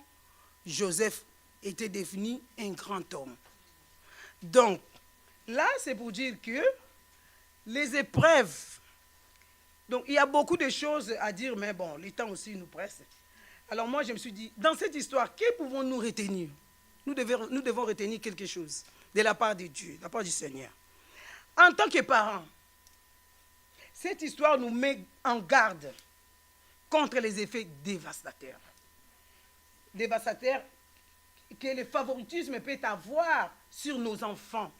Joseph était devenu un grand homme. Donc, là, c'est pour dire que les épreuves, donc il y a beaucoup de choses à dire, mais bon, le temps aussi nous presse. Alors moi, je me suis dit, dans cette histoire, que pouvons-nous retenir? Nous devons retenir quelque chose de la part de Dieu, de la part du Seigneur. En tant que parents, cette histoire nous met en garde contre les effets dévastateurs. Dévastateurs que le favoritisme peut avoir sur nos enfants.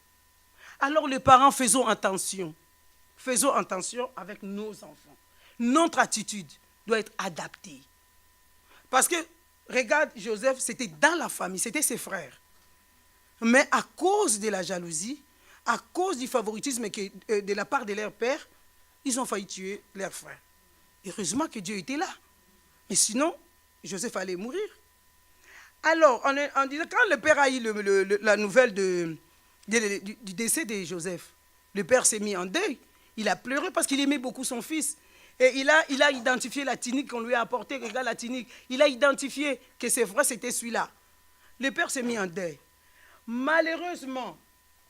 Alors les parents, faisons attention. Faisons attention avec nos enfants. Notre attitude doit être adaptée. Parce que, regarde, Joseph, c'était dans la famille, c'était ses frères. Mais à cause de la jalousie, à cause du favoritisme de la part de leur père, ils ont failli tuer leur frère. Heureusement que Dieu était là. Mais sinon, Joseph allait mourir. Alors, en disant, quand le père a eu la nouvelle du décès de Joseph, le père s'est mis en deuil. Il a pleuré parce qu'il aimait beaucoup son fils. Et il a identifié la tunique qu'on lui a apportée. Regarde la tunique. Il a identifié que c'est vrai, c'était celui-là. Le père s'est mis en deuil. Malheureusement,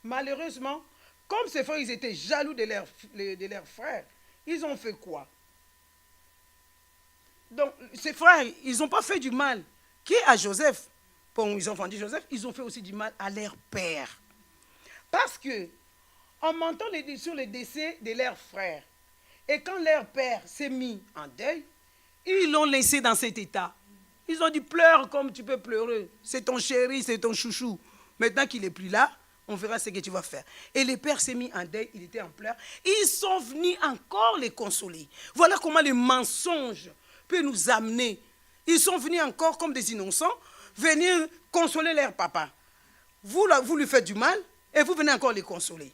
comme ses frères, ils étaient jaloux de leurs frères, ils ont fait quoi? Donc, ses frères, ils n'ont pas fait du mal qu'à Joseph. Bon, ils ont vendu Joseph, ils ont fait aussi du mal à leur père. Parce que, en mentant sur le décès de leurs frères, et quand leur père s'est mis en deuil, ils l'ont laissé dans cet état. Ils ont dit, pleure comme tu peux pleurer. C'est ton chéri, c'est ton chouchou. Maintenant qu'il n'est plus là, on verra ce que tu vas faire. Et le père s'est mis en deuil, il était en pleurs. Ils sont venus encore les consoler. Voilà comment les mensonges peuvent nous amener. Ils sont venus encore comme des innocents, venir consoler leur papa. Vous lui faites du mal et vous venez encore les consoler.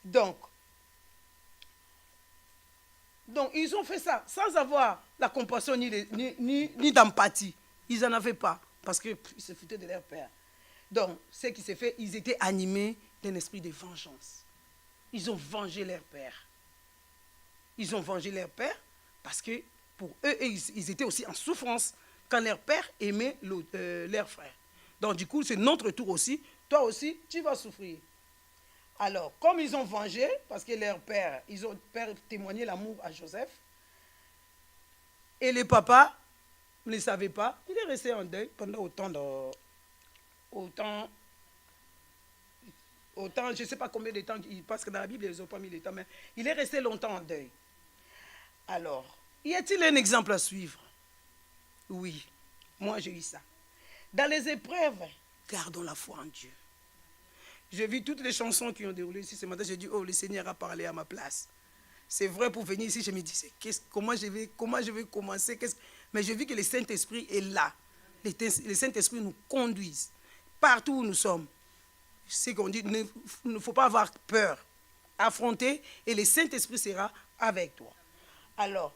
Donc, ils ont fait ça sans avoir la compassion ni d'empathie. Ils n'en avaient pas parce qu'ils se foutaient de leur père. Donc, ce qui s'est fait, ils étaient animés d'un esprit de vengeance. Ils ont vengé leur père. Ils ont vengé leur père parce que pour eux, ils étaient aussi en souffrance quand leur père aimait leur frère. Donc, du coup, c'est notre tour aussi. Toi aussi, tu vas souffrir. Alors, comme ils ont vengé, parce que leur père, ils ont témoigné l'amour à Joseph, et le papa ne le savait pas, il est resté en deuil pendant autant, je ne sais pas combien de temps, parce que dans la Bible, ils n'ont pas mis le temps, mais il est resté longtemps en deuil. Alors, y a-t-il un exemple à suivre? Oui, moi j'ai eu ça. Dans les épreuves, gardons la foi en Dieu. J'ai vu toutes les chansons qui ont déroulé ici ce matin. J'ai dit, oh, le Seigneur a parlé à ma place. C'est vrai, pour venir ici, je me disais, comment je vais commencer? Mais j'ai vu que le Saint-Esprit est là. Le Saint-Esprit nous conduit partout où nous sommes. C'est qu'on dit, il ne faut pas avoir peur. Affronter et le Saint-Esprit sera avec toi. Alors,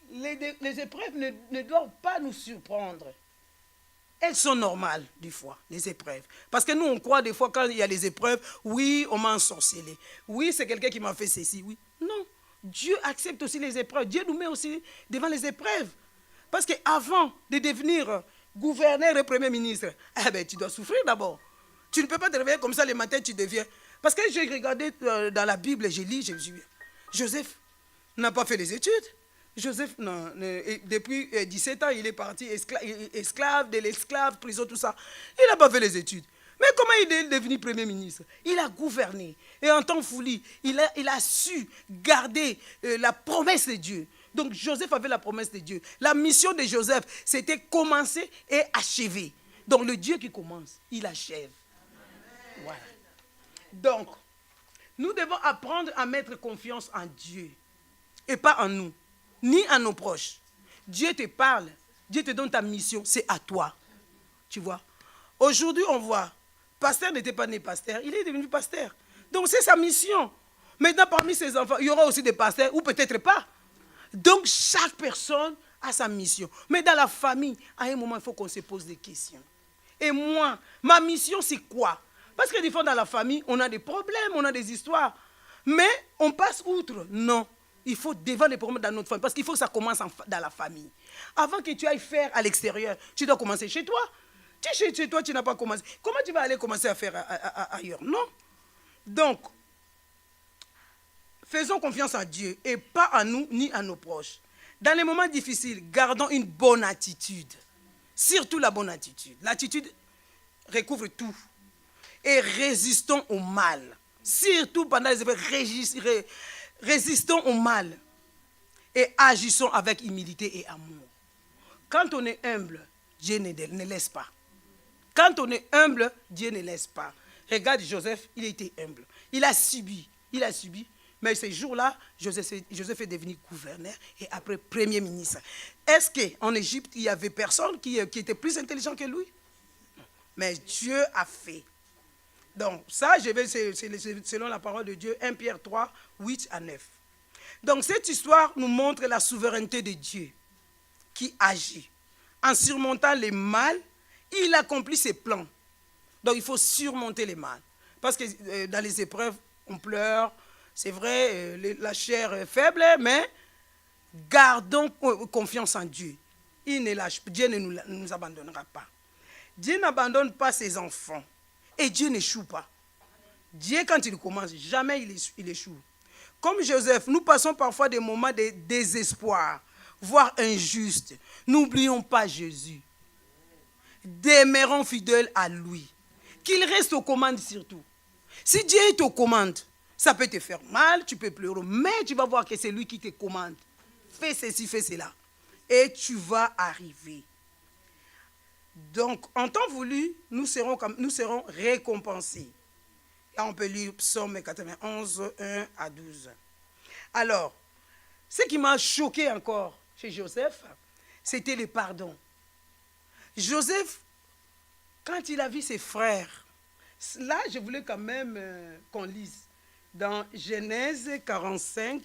les épreuves ne doivent pas nous surprendre. Elles sont normales, des fois, les épreuves. Parce que nous, on croit des fois, quand il y a les épreuves, oui, on m'a ensorcelé. Oui, c'est quelqu'un qui m'a fait ceci. Oui. Non, Dieu accepte aussi les épreuves. Dieu nous met aussi devant les épreuves. Parce qu'avant de devenir gouverneur et premier ministre, tu dois souffrir d'abord. Tu ne peux pas te réveiller comme ça le matin, tu deviens. Parce que j'ai regardé dans la Bible, j'ai lu, je me suis dit, Joseph n'a pas fait les études. Joseph, non, depuis 17 ans, il est parti esclave, de l'esclave, prison, tout ça. Il n'a pas fait les études. Mais comment il est devenu premier ministre? Il a gouverné. Et en temps folie, il a su garder la promesse de Dieu. Donc Joseph avait la promesse de Dieu. La mission de Joseph, c'était commencer et achever. Donc le Dieu qui commence, il achève. Voilà. Donc, nous devons apprendre à mettre confiance en Dieu. Et pas en nous. Ni à nos proches. Dieu te parle, Dieu te donne ta mission, c'est à toi. Tu vois. Aujourd'hui, on voit, pasteur n'était pas né pasteur, il est devenu pasteur. Donc c'est sa mission. Maintenant, parmi ses enfants, il y aura aussi des pasteurs, ou peut-être pas. Donc chaque personne a sa mission. Mais dans la famille, à un moment, il faut qu'on se pose des questions. Et moi, ma mission, c'est quoi? Parce que des fois, dans la famille, on a des problèmes, on a des histoires. Mais on passe outre. Non. Il faut devant les problèmes dans notre famille. Parce qu'il faut que ça commence dans la famille. Avant que tu ailles faire à l'extérieur, tu dois commencer chez toi. Chez toi, tu n'as pas commencé. Comment tu vas aller commencer à faire ailleurs? Non. Donc, faisons confiance en Dieu et pas en nous ni à nos proches. Dans les moments difficiles, gardons une bonne attitude. Surtout la bonne attitude. L'attitude recouvre tout. Et résistons au mal. Surtout pendant les épreuves, résistons au mal. Et agissons avec humilité et amour. Quand on est humble, Dieu ne laisse pas. Quand on est humble, Dieu ne laisse pas. Regarde Joseph, il était humble. Il a subi. Mais ce jour-là, Joseph est devenu gouverneur et après premier ministre. Est-ce qu'en Égypte, il y avait personne qui était plus intelligent que lui? Non. Mais Dieu a fait. Donc ça, c'est selon la parole de Dieu, 1 Pierre 3, 8 à 9. Donc cette histoire nous montre la souveraineté de Dieu qui agit. En surmontant les mal, il accomplit ses plans. Donc il faut surmonter les mal. Parce que dans les épreuves, on pleure. C'est vrai, la chair est faible, mais gardons confiance en Dieu. Dieu ne nous abandonnera pas. Dieu n'abandonne pas ses enfants. Et Dieu n'échoue pas. Dieu, quand il commence, jamais il échoue. Comme Joseph, nous passons parfois des moments de désespoir, voire injustes. N'oublions pas Jésus. Demeurons fidèles à lui. Qu'il reste aux commandes surtout. Si Dieu est aux commandes, ça peut te faire mal, tu peux pleurer, mais tu vas voir que c'est lui qui te commande. Fais ceci, fais cela. Et tu vas arriver. Donc, en temps voulu, nous serons récompensés. Et on peut lire Psaume 91, 1 à 12. Alors, ce qui m'a choqué encore chez Joseph, c'était le pardon. Joseph, quand il a vu ses frères, là, je voulais quand même qu'on lise dans Genèse 45,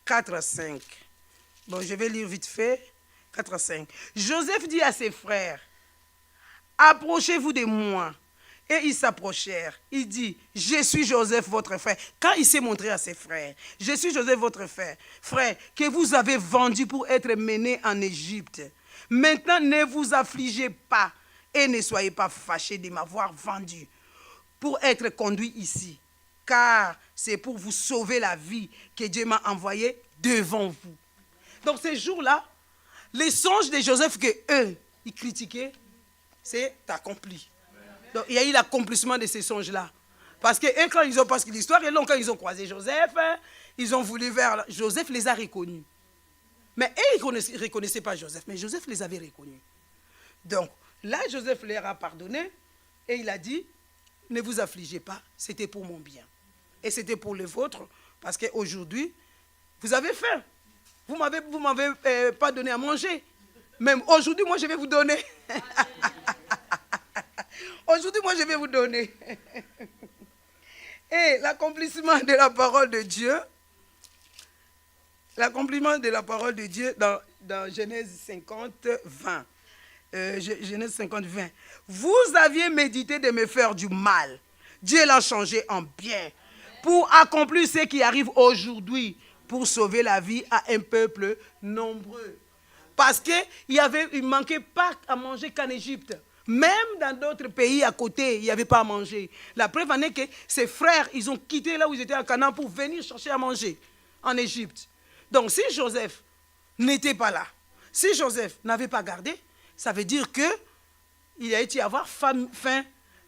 4 à 5. Bon, je vais lire vite fait, 4 à 5. Joseph dit à ses frères, « Approchez-vous de moi. » Et ils s'approchèrent. Il dit, « Je suis Joseph, votre frère. » Quand il s'est montré à ses frères, « Je suis Joseph, votre frère, que vous avez vendu pour être mené en Égypte. Maintenant, ne vous affligez pas et ne soyez pas fâchés de m'avoir vendu pour être conduit ici. Car c'est pour vous sauver la vie que Dieu m'a envoyé devant vous. » Donc, ces jours-là, les songes de Joseph que eux, ils critiquaient, c'est accompli. Donc, il y a eu l'accomplissement de ces songes-là. Parce que eux, quand ils ont passé l'histoire, et donc quand ils ont croisé Joseph, ils ont voulu vers... Joseph les a reconnus. Mais eux, ils ne reconnaissaient pas Joseph, mais Joseph les avait reconnus. Donc, là, Joseph leur a pardonné, et il a dit, ne vous affligez pas, c'était pour mon bien. Et c'était pour le vôtre, parce qu'aujourd'hui, vous avez faim. Vous ne m'avez pas donné à manger. Même aujourd'hui, moi, je vais vous donner. Aujourd'hui, moi, je vais vous donner. Et l'accomplissement de la parole de Dieu, dans Genèse 50, 20. Genèse 50, 20. Vous aviez médité de me faire du mal. Dieu l'a changé en bien pour accomplir ce qui arrive aujourd'hui, pour sauver la vie à un peuple nombreux. Parce qu'il ne manquait pas à manger qu'en Égypte. Même dans d'autres pays à côté, il n'y avait pas à manger. La preuve en est que ses frères, ils ont quitté là où ils étaient à Canaan pour venir chercher à manger en Égypte. Donc si Joseph n'était pas là, si Joseph n'avait pas gardé, ça veut dire qu'il a été avoir faim.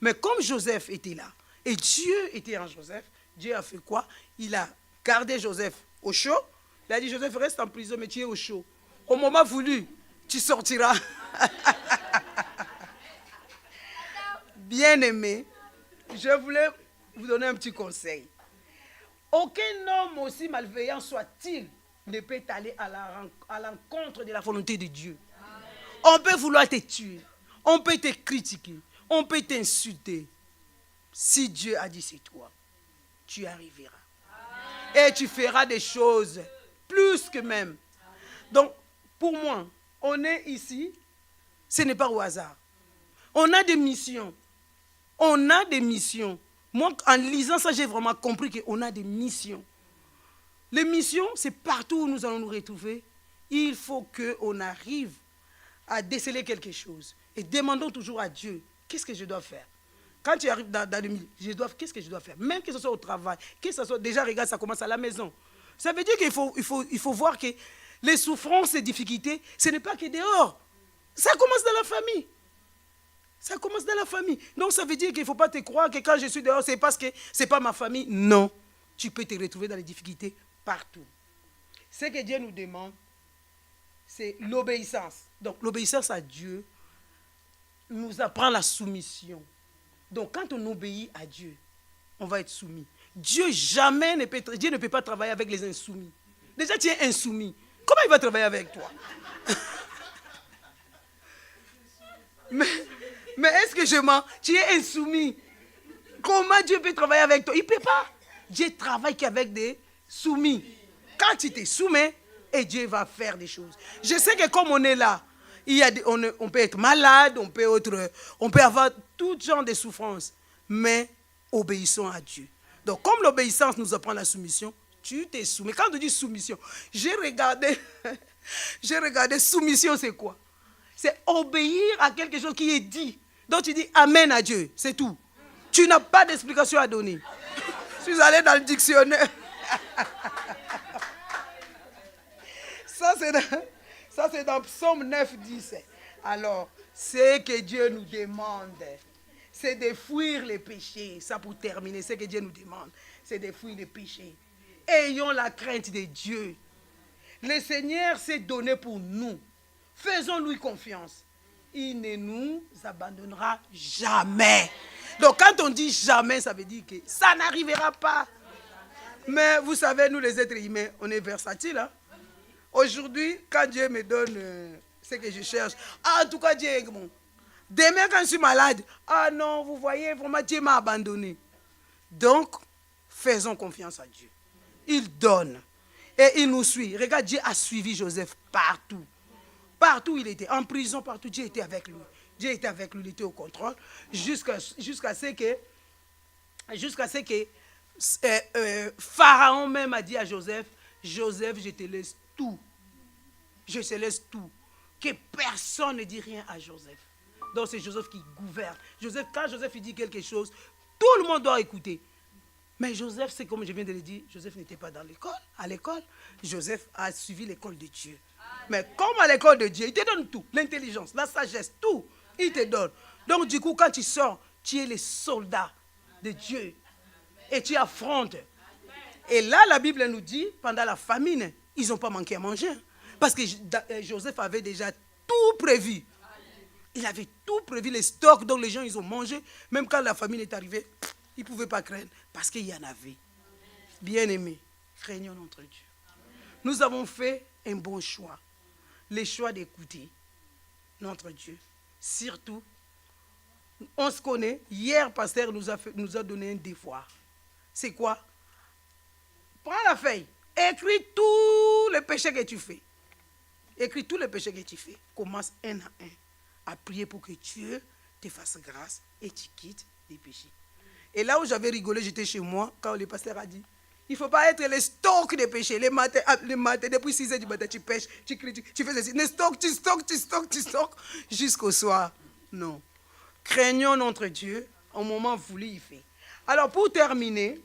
Mais comme Joseph était là, et Dieu était en Joseph, Dieu a fait quoi? Il a gardé Joseph au chaud. Il a dit, Joseph, reste en prison, mais tu es au chaud. Au moment voulu, tu sortiras. Bien-aimé, je voulais vous donner un petit conseil. Aucun homme, aussi malveillant soit-il, ne peut aller à l'encontre de la volonté de Dieu. On peut vouloir te tuer, on peut te critiquer, on peut t'insulter. Si Dieu a dit c'est toi, tu arriveras. Et tu feras des choses plus que même. Donc, pour moi, on est ici, ce n'est pas au hasard. On a des missions. On a des missions. Moi, en lisant ça, j'ai vraiment compris qu'on a des missions. Les missions, c'est partout où nous allons nous retrouver. Il faut qu'on arrive à déceler quelque chose. Et demandons toujours à Dieu, qu'est-ce que je dois faire? Quand tu arrives dans le milieu, qu'est-ce que je dois faire? Même que ce soit au travail, que ce soit, déjà, regarde, ça commence à la maison. Ça veut dire qu'il faut voir que Les souffrances et difficultés, ce n'est pas que dehors. Ça commence dans la famille. Ça commence dans la famille. Donc ça veut dire qu'il ne faut pas te croire que quand je suis dehors, c'est parce que ce n'est pas ma famille. Non. Tu peux te retrouver dans les difficultés partout. Ce que Dieu nous demande, c'est l'obéissance. Donc l'obéissance à Dieu nous apprend la soumission. Donc quand on obéit à Dieu, on va être soumis. Dieu ne peut pas travailler avec les insoumis. Déjà tu es insoumis. Comment il va travailler avec toi? Mais est-ce que je mens? Tu es insoumis. Comment Dieu peut travailler avec toi? Il ne peut pas. Dieu travaille qu'avec des soumis. Quand tu te soumets, et Dieu va faire des choses. Je sais que comme on est là, on peut être malade, on peut avoir tout genre de souffrances, mais obéissons à Dieu. Donc comme l'obéissance nous apprend la soumission, tu te soumets. Quand on dit soumission, j'ai regardé soumission c'est quoi? C'est obéir à quelque chose qui est dit. Donc tu dis amen à Dieu, c'est tout. Tu n'as pas d'explication à donner. Je suis allé dans le dictionnaire. Ça, c'est dans Psaume 9, 10. Alors, ce que Dieu nous demande, c'est de fuir les péchés. Ça, pour terminer, ce que Dieu nous demande, c'est de fuir les péchés. Ayons la crainte de Dieu. Le Seigneur s'est donné pour nous. Faisons-lui confiance. Il ne nous abandonnera jamais. Donc, quand on dit jamais, ça veut dire que ça n'arrivera pas. Mais vous savez, nous les êtres humains, on est versatiles. Hein? Aujourd'hui, quand Dieu me donne ce que je cherche, en tout cas, Dieu est bon. Demain, quand je suis malade, ah non, vous voyez, vraiment, Dieu m'a abandonné. Donc, faisons confiance à Dieu. Il donne et il nous suit. Regarde, Dieu a suivi Joseph partout. Partout il était, en prison, partout, Dieu était avec lui. Dieu était avec lui, il était au contrôle, jusqu'à ce que Pharaon même a dit à Joseph, Joseph, je te laisse tout. Je te laisse tout. Que personne ne dit rien à Joseph. Donc c'est Joseph qui gouverne. Quand Joseph dit quelque chose, tout le monde doit écouter. Mais Joseph, c'est comme je viens de le dire, Joseph n'était pas dans l'école. À l'école, Joseph a suivi l'école de Dieu. Mais comme à l'école de Dieu, il te donne tout. L'intelligence, la sagesse, tout. Il te donne. Donc du coup, quand tu sors, tu es le soldat de Dieu. Et tu affrontes. Et là, la Bible nous dit, pendant la famine, ils n'ont pas manqué à manger. Parce que Joseph avait déjà tout prévu. Il avait tout prévu, les stocks, donc les gens, ils ont mangé. Même quand la famine est arrivée, ils ne pouvaient pas craindre, parce qu'il y en avait. Bien-aimés, craignons notre Dieu. Nous avons fait un bon choix. Le choix d'écouter notre Dieu. Surtout, on se connaît. Hier, pasteur nous a donné un devoir. C'est quoi? Prends la feuille. Écris tous les péchés que tu fais. Écris tous les péchés que tu fais. Commence un à un à prier pour que Dieu te fasse grâce et tu quittes les péchés. Et là où j'avais rigolé, j'étais chez moi, quand le pasteur a dit, il ne faut pas être les stocks de péchés. Les matins, depuis 6 heures du matin, tu pêches, tu cries, tu fais ceci. Les stocks, tu stockes, jusqu'au soir. Non. Craignons notre Dieu, au moment voulu, il fait. Alors, pour terminer,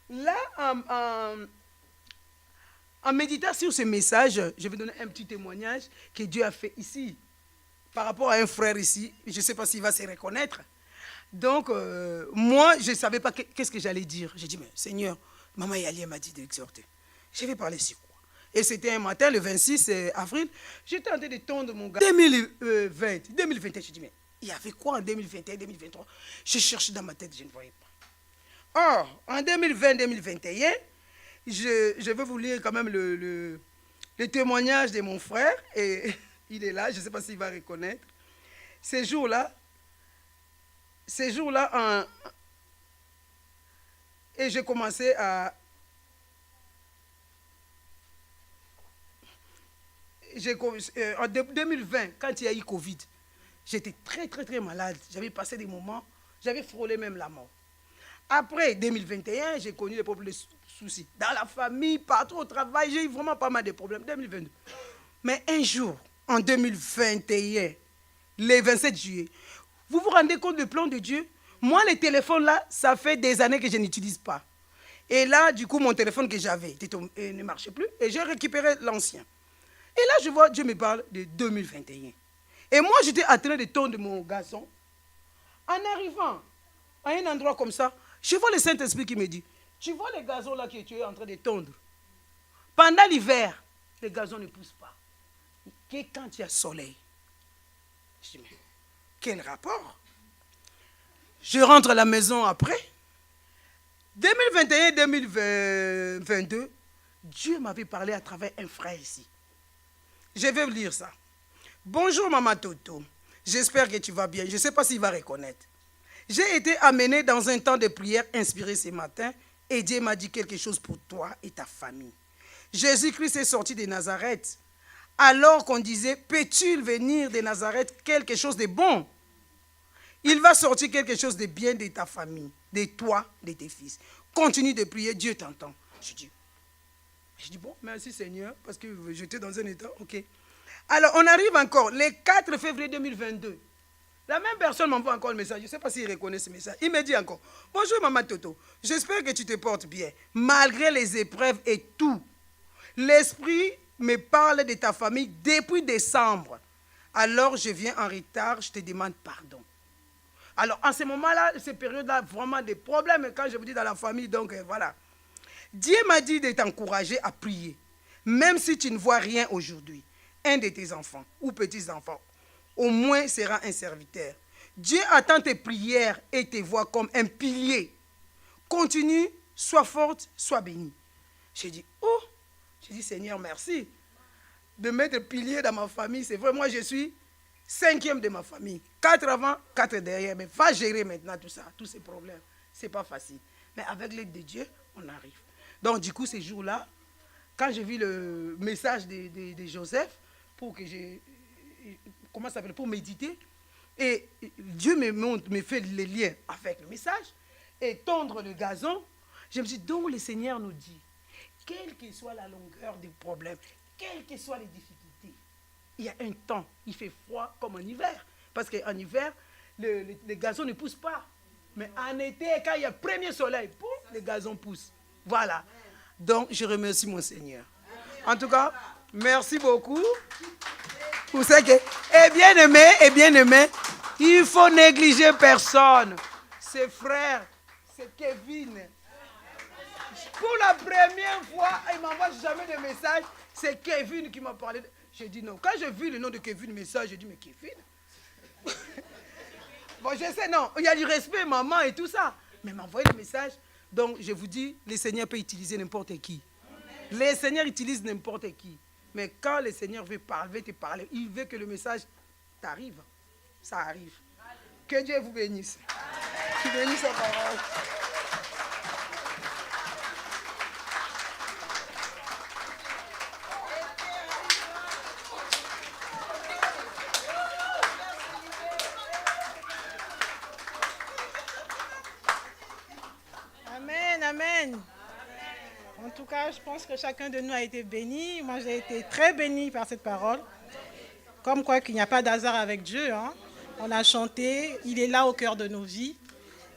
là, en méditant sur ce message, je vais donner un petit témoignage que Dieu a fait ici, par rapport à un frère ici. Je ne sais pas s'il va se reconnaître. Donc, moi, je ne savais pas qu'est-ce que j'allais dire. J'ai dit, mais Seigneur, Maman Yali m'a dit d'exhorter. Je vais parler sur quoi? Et c'était un matin, le 26 avril, j'étais en train de tondre mon gars. 2021, je dis, mais il y avait quoi en 2021, 2023? Je cherchais dans ma tête, je ne voyais pas. Or, en 2020-2021, je vais vous lire quand même le témoignage de mon frère, et il est là, je ne sais pas s'il va reconnaître. Ces jours-là, et j'ai commencé à... En 2020, quand il y a eu Covid, j'étais très, très, très malade. J'avais passé des moments, j'avais frôlé même la mort. Après 2021, j'ai connu les problèmes, soucis. Dans la famille, partout au travail, j'ai eu vraiment pas mal de problèmes. 2022. Mais un jour, en 2021, le 27 juillet, vous vous rendez compte du plan de Dieu? Moi, les téléphones là, ça fait des années que je n'utilise pas. Et là, du coup, mon téléphone que j'avais ne marchait plus et j'ai récupéré l'ancien. Et là, je vois, Dieu me parle de 2021. Et moi, j'étais en train de tondre mon gazon. En arrivant à un endroit comme ça, je vois le Saint-Esprit qui me dit, tu vois les gazons là que tu es en train de tondre. Pendant l'hiver, les gazons ne poussent pas. Et quand il y a soleil, je dis, mais quel rapport? Je rentre à la maison après. 2021-2022, Dieu m'avait parlé à travers un frère ici. Je vais vous lire ça. Bonjour Maman Toto, j'espère que tu vas bien. Je ne sais pas s'il va reconnaître. J'ai été amené dans un temps de prière inspiré ce matin et Dieu m'a dit quelque chose pour toi et ta famille. Jésus-Christ est sorti de Nazareth alors qu'on disait, peut-il venir de Nazareth quelque chose de bon? Il va sortir quelque chose de bien de ta famille, de toi, de tes fils. Continue de prier, Dieu t'entend. Je dis, bon, merci Seigneur, parce que j'étais dans un état, ok. Alors, on arrive encore, le 4 février 2022. La même personne m'envoie encore le message, je ne sais pas s'il reconnaît ce message. Il me dit encore, bonjour Maman Toto, j'espère que tu te portes bien, malgré les épreuves et tout. L'Esprit me parle de ta famille depuis décembre. Alors, je viens en retard, je te demande pardon. Alors, en ce moment-là, ces périodes-là, vraiment des problèmes quand je vous dis dans la famille, donc voilà. Dieu m'a dit de t'encourager à prier, même si tu ne vois rien aujourd'hui. Un de tes enfants ou petits-enfants, au moins sera un serviteur. Dieu attend tes prières et tes voix comme un pilier. Continue, sois forte, sois bénie. J'ai dit, oh, j'ai dit, Seigneur, merci de mettre pilier dans ma famille. C'est vrai, moi je suis 5e de ma famille. 4 avant, 4 derrière. Mais va gérer maintenant tout ça, tous ces problèmes. Ce n'est pas facile. Mais avec l'aide de Dieu, on arrive. Donc du coup, ces jours-là, quand j'ai vu le message de Joseph, pour que comment ça s'appelle, pour méditer, et Dieu me fait le lien avec le message, et tondre le gazon, je me suis dit, donc le Seigneur nous dit, quelle que soit la longueur du problème, quelles que soient les difficultés, il y a un temps, il fait froid comme en hiver. Parce qu'en hiver, les gazons ne poussent pas. Mais en été, quand il y a le premier soleil, pouf, les gazons poussent. Voilà. Donc, je remercie mon Seigneur. En tout cas, merci beaucoup. Vous savez que, et bien aimé, il faut négliger personne. Ses frères, c'est Kevin. Pour la première fois, il ne m'envoie jamais de message. C'est Kevin qui m'a parlé. J'ai dit non. Quand j'ai vu le nom de Kevin, message, j'ai dit mais Kevin. Bon, je sais, non. Il y a du respect, maman et tout ça. Mais il m'a envoyé le message. Donc, je vous dis, le Seigneur peut utiliser n'importe qui. Le Seigneur utilise n'importe qui. Mais quand le Seigneur veut te parler, il veut que le message t'arrive. Ça arrive. Que Dieu vous bénisse. Qu'il bénisse sa parole. Amen, amen. En tout cas, je pense que chacun de nous a été béni. Moi, j'ai été très béni par cette parole. Comme quoi qu'il n'y a pas d'hasard avec Dieu. Hein. On a chanté, il est là au cœur de nos vies.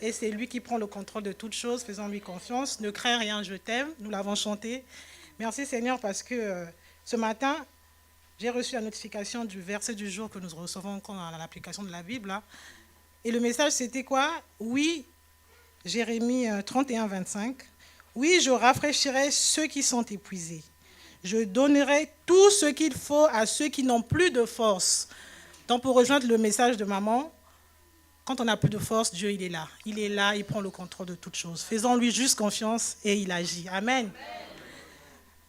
Et c'est lui qui prend le contrôle de toutes choses. Faisons-lui confiance. Ne crains rien, je t'aime. Nous l'avons chanté. Merci Seigneur parce que ce matin, j'ai reçu la notification du verset du jour que nous recevons encore dans l'application de la Bible. Là. Et le message, c'était quoi? Oui, Jérémie 31, 25. Oui, je rafraîchirai ceux qui sont épuisés. Je donnerai tout ce qu'il faut à ceux qui n'ont plus de force. Donc, pour rejoindre le message de maman, quand on n'a plus de force, Dieu, il est là. Il est là, il prend le contrôle de toutes choses. Faisons-lui juste confiance et il agit. Amen.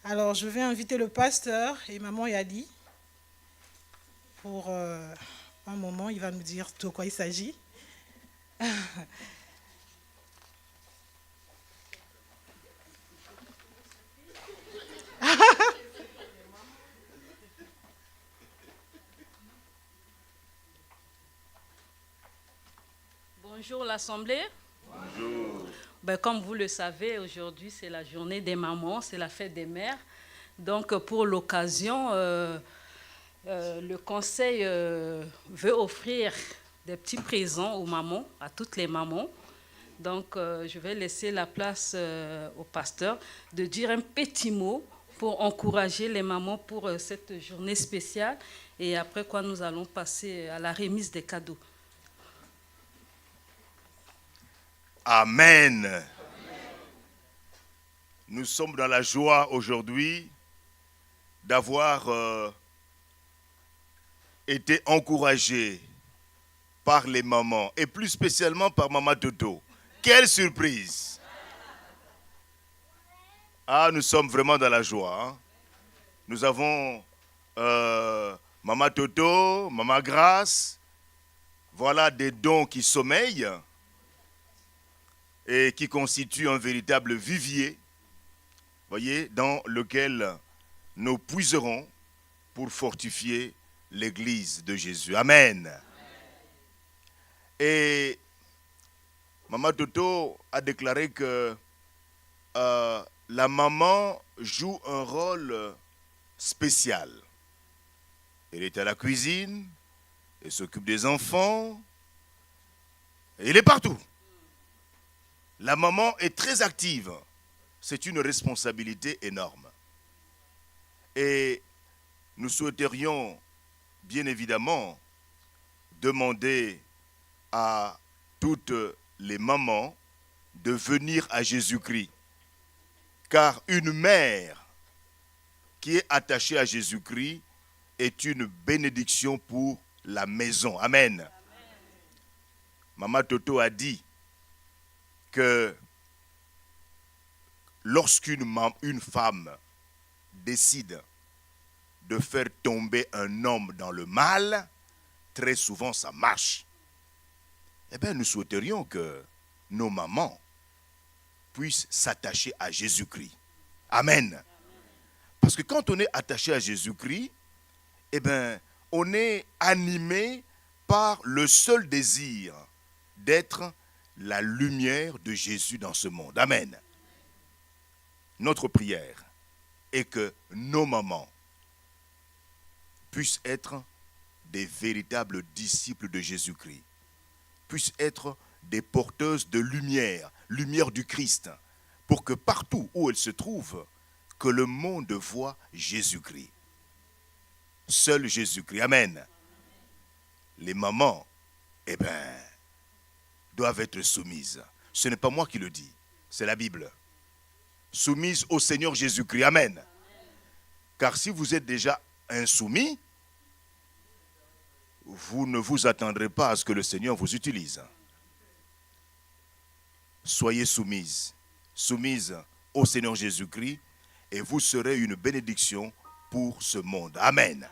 Alors, je vais inviter le pasteur et maman Yadi pour un moment. Il va nous dire de quoi il s'agit. Bonjour l'Assemblée. Bonjour. Comme vous le savez, aujourd'hui c'est la journée des mamans, c'est la fête des mères. Donc pour l'occasion, le conseil veut offrir des petits présents aux mamans, à toutes les mamans. Donc je vais laisser la place au pasteur de dire un petit mot pour encourager les mamans pour cette journée spéciale. Et après quoi, nous allons passer à la remise des cadeaux. Amen. Nous sommes dans la joie aujourd'hui d'avoir été encouragés par les mamans et plus spécialement par Maman Toto. Quelle surprise! Ah, nous sommes vraiment dans la joie. Hein? Nous avons Maman Toto, Maman Grâce. Voilà des dons qui sommeillent et qui constituent un véritable vivier, voyez, dans lequel nous puiserons pour fortifier l'Église de Jésus. Amen. Et Maman Toto a déclaré que la maman joue un rôle spécial. Elle est à la cuisine, elle s'occupe des enfants, et elle est partout. La maman est très active. C'est une responsabilité énorme. Et nous souhaiterions, bien évidemment, demander à toutes les mamans de venir à Jésus-Christ. Car une mère qui est attachée à Jésus-Christ est une bénédiction pour la maison. Amen. Amen. Maman Toto a dit que lorsqu'une femme décide de faire tomber un homme dans le mal, très souvent ça marche. Eh bien, nous souhaiterions que nos mamans puissent s'attacher à Jésus-Christ. Amen. Parce que quand on est attaché à Jésus-Christ, eh bien, on est animé par le seul désir d'être la lumière de Jésus dans ce monde. Amen. Notre prière est que nos mamans puissent être des véritables disciples de Jésus-Christ, puissent être des porteuses de lumière, lumière du Christ, pour que partout où elles se trouvent, que le monde voit Jésus-Christ. Seul Jésus-Christ. Amen. Les mamans, eh bien, doivent être soumises. Ce n'est pas moi qui le dis, c'est la Bible. Soumises au Seigneur Jésus-Christ. Amen. Car si vous êtes déjà insoumis, vous ne vous attendrez pas à ce que le Seigneur vous utilise. Soyez soumises au Seigneur Jésus-Christ et vous serez une bénédiction pour ce monde. Amen.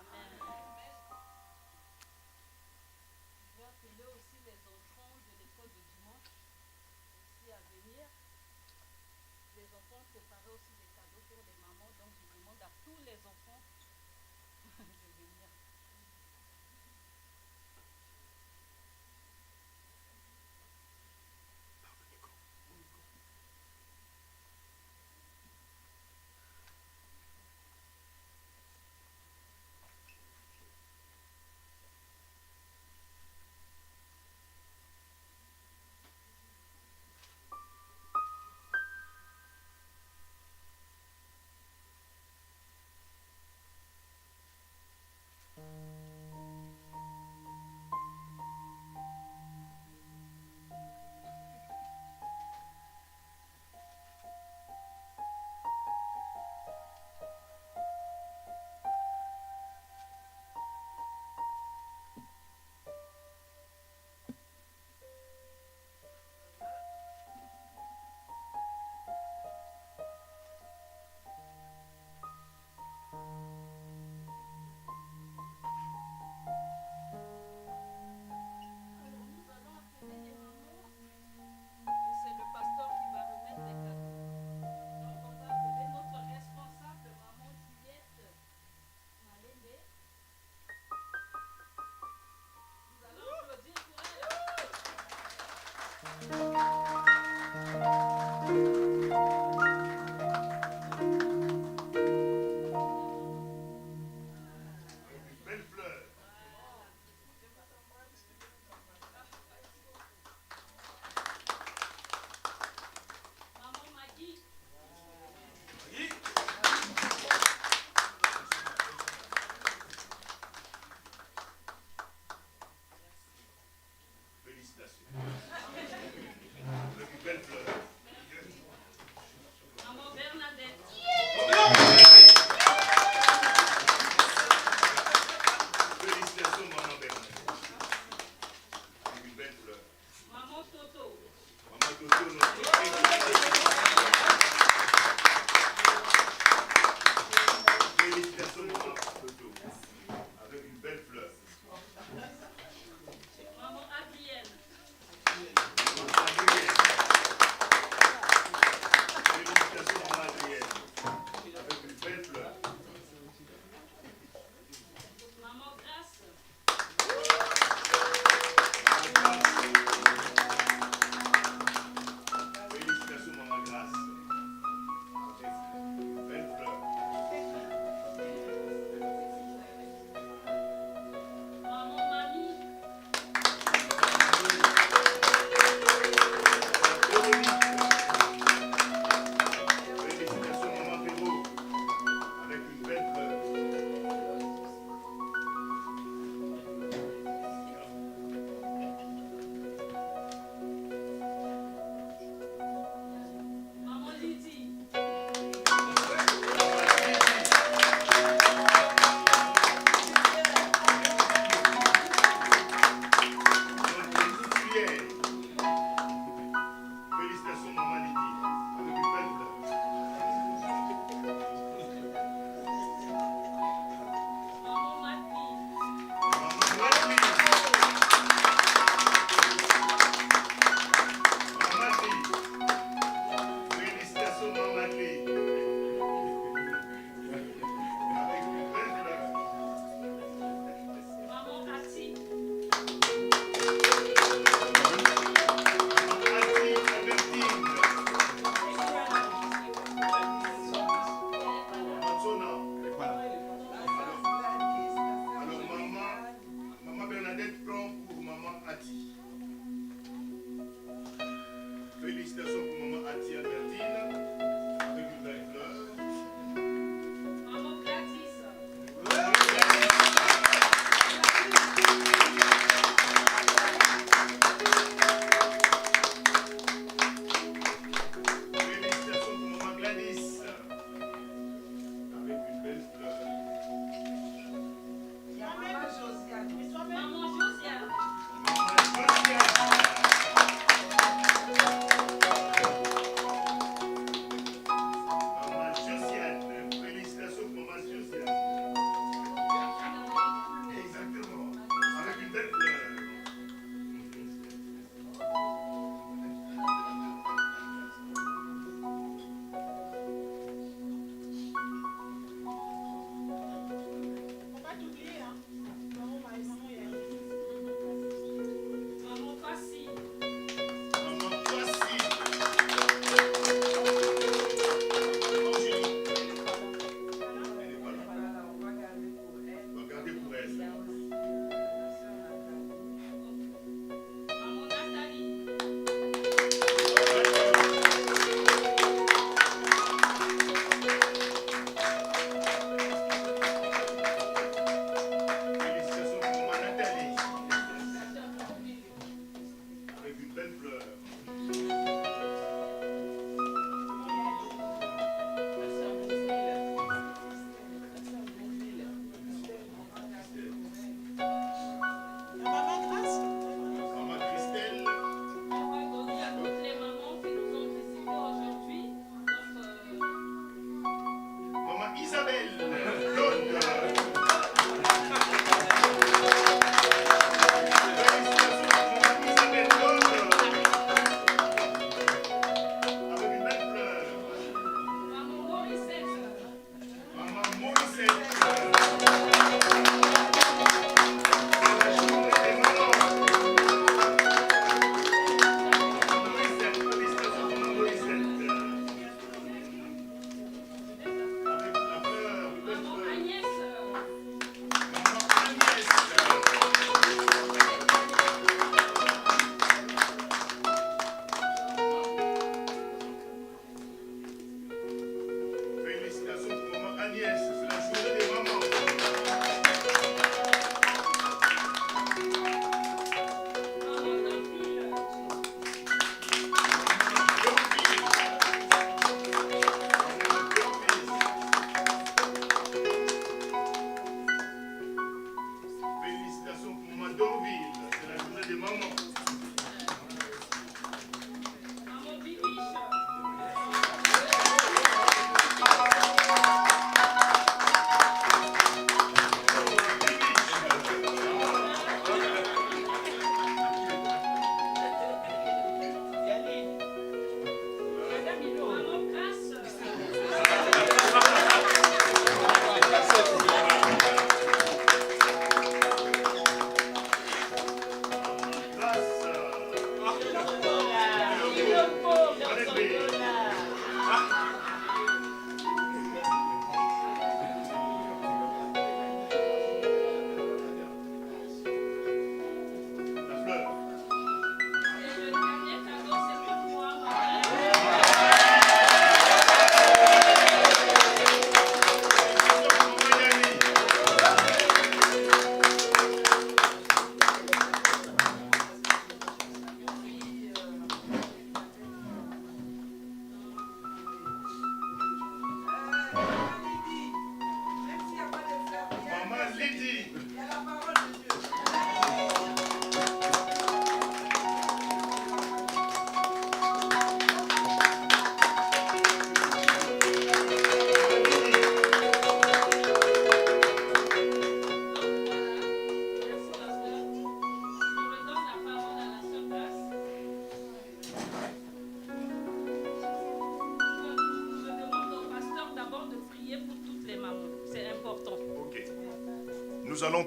Nous allons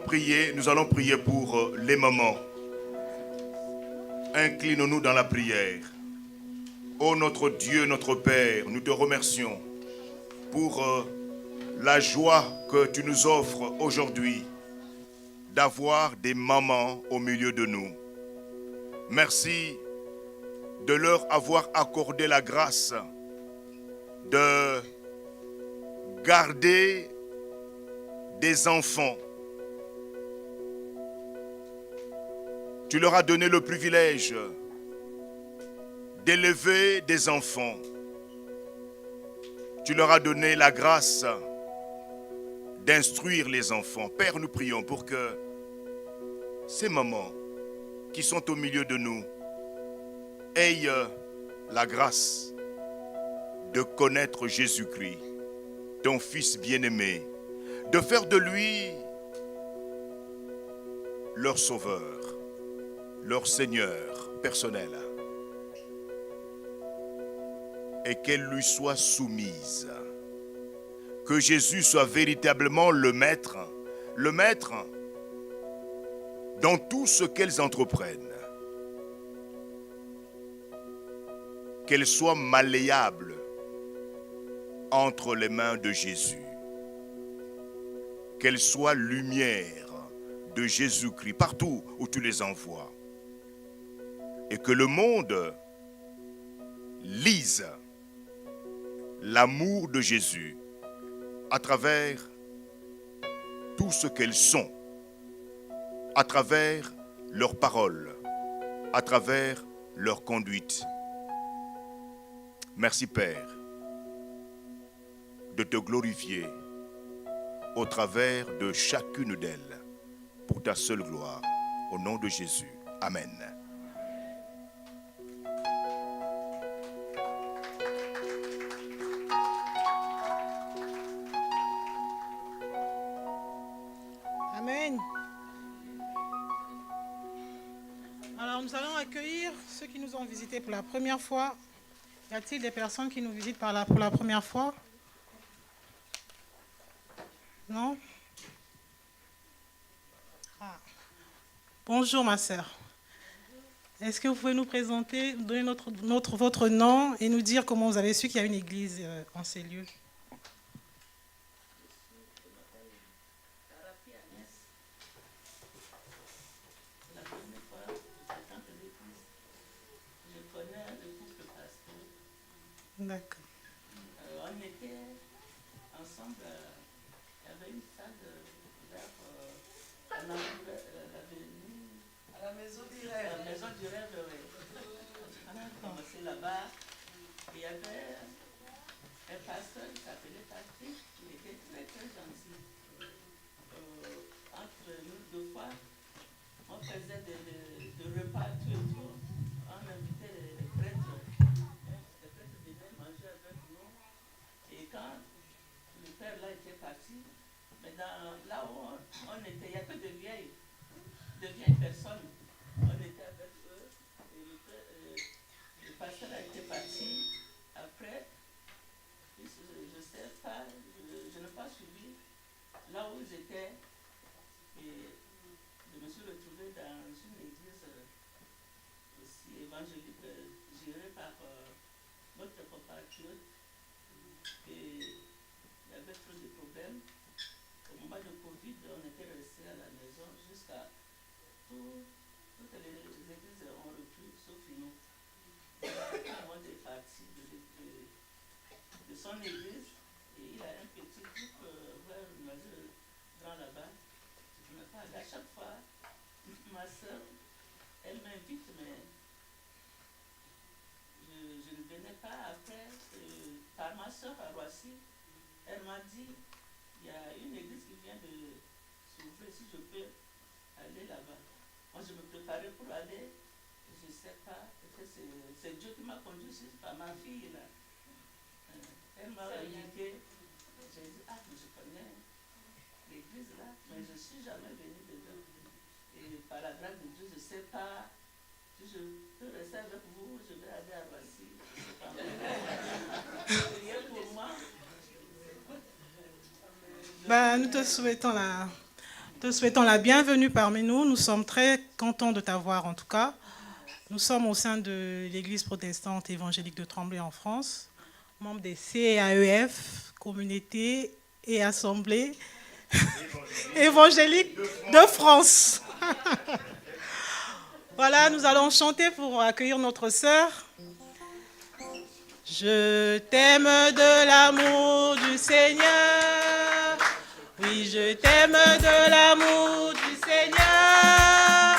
prier pour les mamans. Inclinons-nous dans la prière. Ô notre Dieu, notre Père, nous te remercions pour la joie que tu nous offres aujourd'hui d'avoir des mamans au milieu de nous. Merci de leur avoir accordé la grâce de garder des enfants. Tu leur as donné le privilège d'élever des enfants. Tu leur as donné la grâce d'instruire les enfants. Père, nous prions pour que ces mamans qui sont au milieu de nous aient la grâce de connaître Jésus-Christ, ton Fils bien-aimé, de faire de lui leur Sauveur, leur Seigneur personnel, et qu'elle lui soit soumise. Que Jésus soit véritablement le maître dans tout ce qu'elles entreprennent. Qu'elles soient malléables entre les mains de Jésus. Qu'elles soient lumière de Jésus-Christ partout où tu les envoies. Et que le monde lise l'amour de Jésus à travers tout ce qu'elles sont, à travers leurs paroles, à travers leur conduite. Merci Père de te glorifier au travers de chacune d'elles pour ta seule gloire. Au nom de Jésus. Amen. Amen. Alors nous allons accueillir ceux qui nous ont visités pour la première fois. Y a-t-il des personnes qui nous visitent pour la première fois? Non? Ah. Bonjour ma sœur. Est-ce que vous pouvez nous présenter, nous donner votre nom et nous dire comment vous avez su qu'il y a une église en ces lieux? D'accord. On était ensemble, il y avait une salle vers à la maison du rêve. La maison du rêve, oui. On a commencé là-bas. Il y avait un pasteur qui s'appelait Patrick, il était très très gentil. Entre nous deux fois, on faisait des repas tout et tout. On invitait les prêtres. Les prêtres venaient manger avec nous. Et quand le père là était parti, maintenant là où on était, il n'y a que de vieilles personnes. On était avec eux. Et le pasteur a été parti. Après, je ne sais pas, je n'ai pas suivi là où ils étaient. Et je me suis retrouvée dans une église aussi évangélique gérée par notre compatriote. Et il y avait trop de problèmes. Au moment de Covid, on était restés à la maison jusqu'à toutes les églises ont repris, sauf nous. Tout le monde est parti de son église et il a un petit groupe vers le Mazur grand là-bas. Je n'ai pas allé. À chaque fois, ma soeur, elle m'invite, mais je ne venais pas. Après, par ma soeur à Roissy, elle m'a dit, il y a une église qui vient de s'ouvrir, si je peux aller là-bas. Moi, je me préparais pour aller, je ne sais pas, c'est Dieu qui m'a conduit, c'est pas ma fille là. Elle m'a invité, j'ai dit, ah, mais je connais l'église là, mais je ne suis jamais venue dedans. Et par la grâce de Dieu, je ne sais pas si je peux rester avec vous, je vais aller à Roissy. Priez pour moi. Ben, nous te souhaitons Te souhaitons la bienvenue parmi nous. Nous sommes très contents de t'avoir en tout cas. Nous sommes au sein de l'Église protestante évangélique de Tremblay en France, membres des CAEF, communauté et assemblée évangélique de France. Voilà, nous allons chanter pour accueillir notre sœur. Je t'aime de l'amour du Seigneur. Oui, je t'aime de l'amour du Seigneur.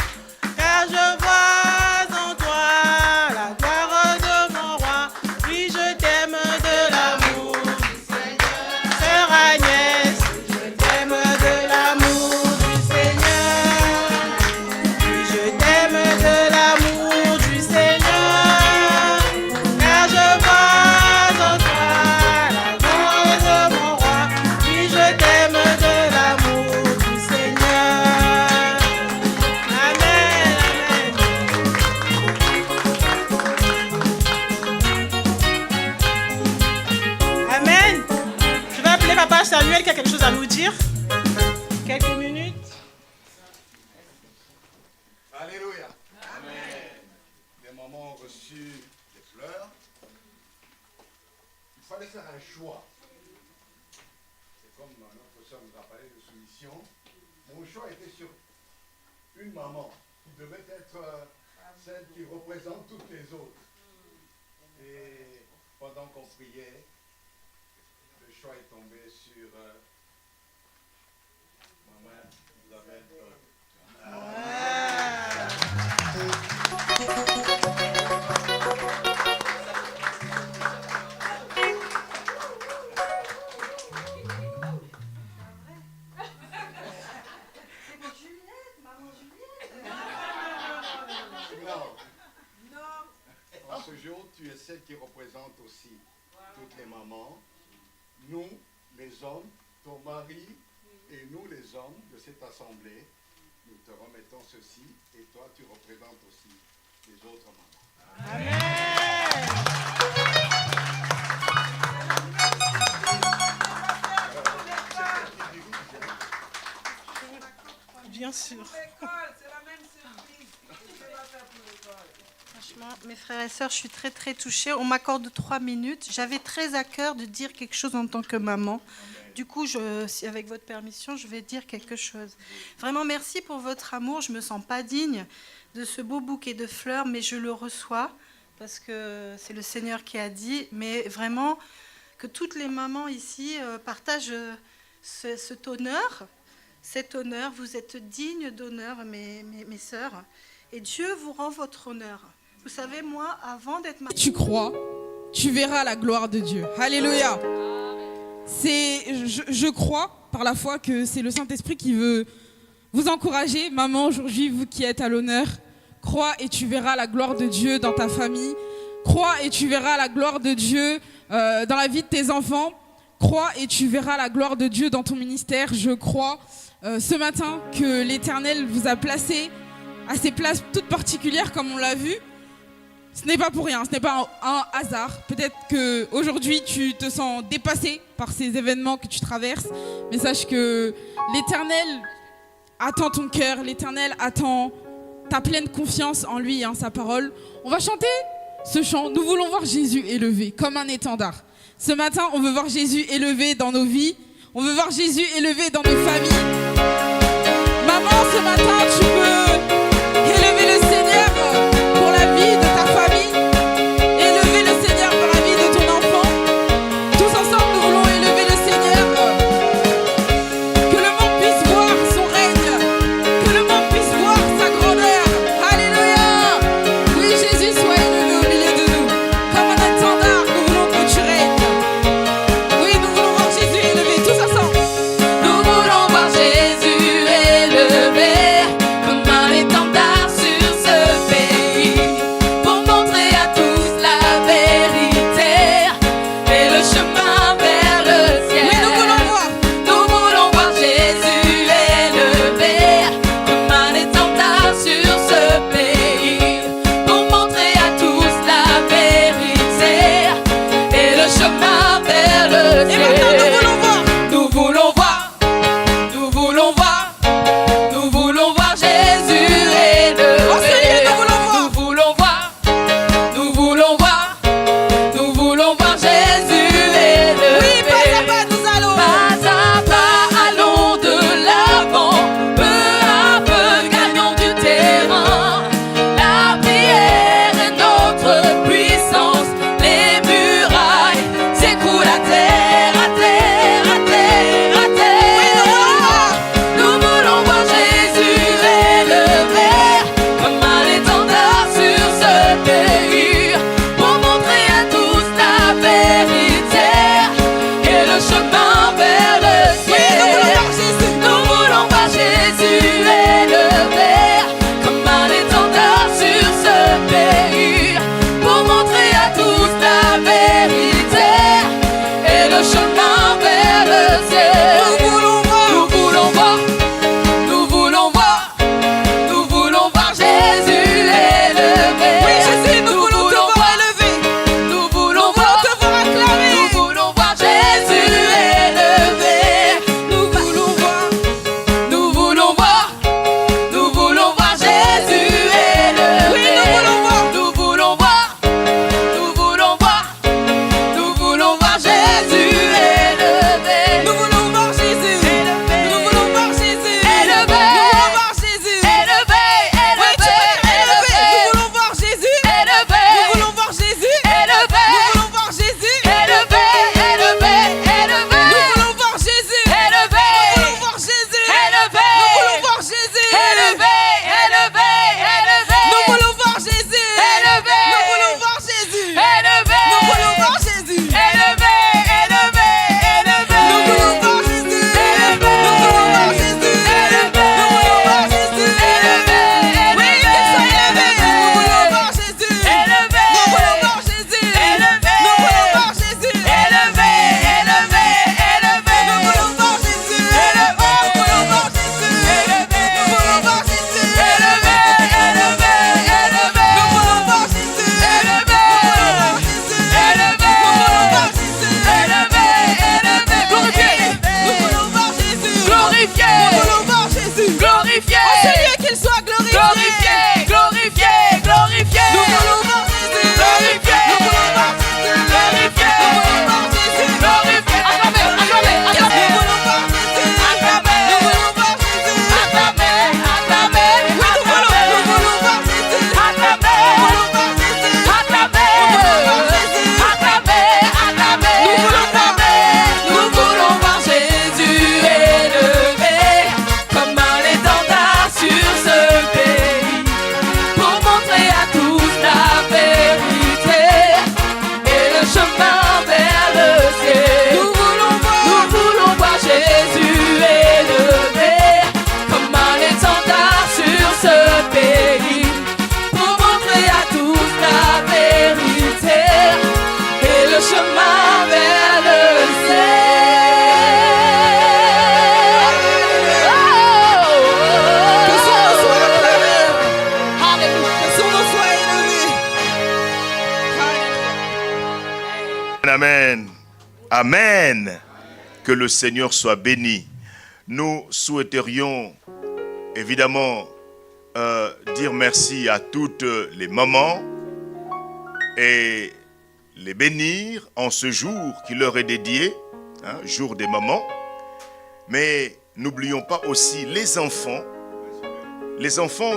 Car je vois en toi la gloire de mon roi. Oui, je t'aime de l'amour du Seigneur. Sœur Agnès, je t'aime de l'amour du Seigneur. Oui, je t'aime de l'amour du Seigneur. Car je vois en toi la gloire de mon roi. Oui, je t'aime de l'amour du Seigneur. Amen, amen. Amen. Je vais appeler Papa Samuel qui a quelque chose à nous dire. Quelques minutes. Alléluia. Amen. Les mamans ont reçu des fleurs. Il fallait faire un choix. C'est comme notre soeur nous a parlé de soumission. Mon choix était sur une maman qui devait être celle qui représente toutes les autres. Et pendant qu'on priait, le choix est tombé sur maman Isabelle. En ce jour, tu es celle qui représente aussi toutes les mamans, nous, les hommes, ton mari et nous, les hommes de cette assemblée. Nous te remettons ceci et toi, tu représentes aussi les autres mamans. Bien sûr. Franchement, mes frères et sœurs, je suis très très touchée. On m'accorde 3 minutes. J'avais très à cœur de dire quelque chose en tant que maman. Du coup, avec votre permission, je vais dire quelque chose. Vraiment, merci pour votre amour. Je ne me sens pas digne de ce beau bouquet de fleurs, mais je le reçois parce que c'est le Seigneur qui a dit. Mais vraiment, que toutes les mamans ici partagent cet honneur. Cet honneur, vous êtes dignes d'honneur, mes sœurs. Et Dieu vous rend votre honneur. Vous savez, moi, avant d'être mariée... Tu crois, tu verras la gloire de Dieu. Alléluia. Je crois par la foi que c'est le Saint-Esprit qui veut vous encourager. Maman, aujourd'hui, vous qui êtes à l'honneur, crois et tu verras la gloire de Dieu dans ta famille. Crois et tu verras la gloire de Dieu dans la vie de tes enfants. Crois et tu verras la gloire de Dieu dans ton ministère. Je crois ce matin que l'Éternel vous a placé à ces places toutes particulières comme on l'a vu. Ce n'est pas pour rien, ce n'est pas un hasard. Peut-être qu'aujourd'hui tu te sens dépassé par ces événements que tu traverses, mais sache que l'Éternel attend ton cœur, l'Éternel attend ta pleine confiance en lui et en sa parole. On va chanter ce chant, nous voulons voir Jésus élevé comme un étendard. Ce matin, on veut voir Jésus élevé dans nos vies, on veut voir Jésus élevé dans nos familles. Maman, ce matin, tu peux élever le Seigneur pour la vie de ta famille, élever le Seigneur pour la vie de ton enfant. Tous ensemble, nous voulons élever le Seigneur. Que le monde puisse voir son règne, que le monde puisse voir sa grandeur. Alléluia. Oui, Jésus, sois élevé au milieu de nous. Comme un étendard, nous voulons que tu règnes. Oui, nous voulons voir Jésus élevé, tous ensemble. Nous voulons voir Jésus élevé comme un étendard sur ce pays, pour montrer à tous la vérité et le chemin vers le ciel. Oui, Nous voulons voir Jésus élevé comme un étendard sur ce pays, pour montrer à tous la vérité et le chemin vers le ciel. Et maintenant, nous voulons voir. Nous voulons voir, nous voulons voir, le chemin vers le ciel. Que son nom soit acclamé. Que son nom soit élevé. Amen. Amen. Que le Seigneur soit béni. Nous souhaiterions évidemment dire merci à toutes les mamans et les bénir en ce jour qui leur est dédié, jour des mamans. Mais n'oublions pas aussi les enfants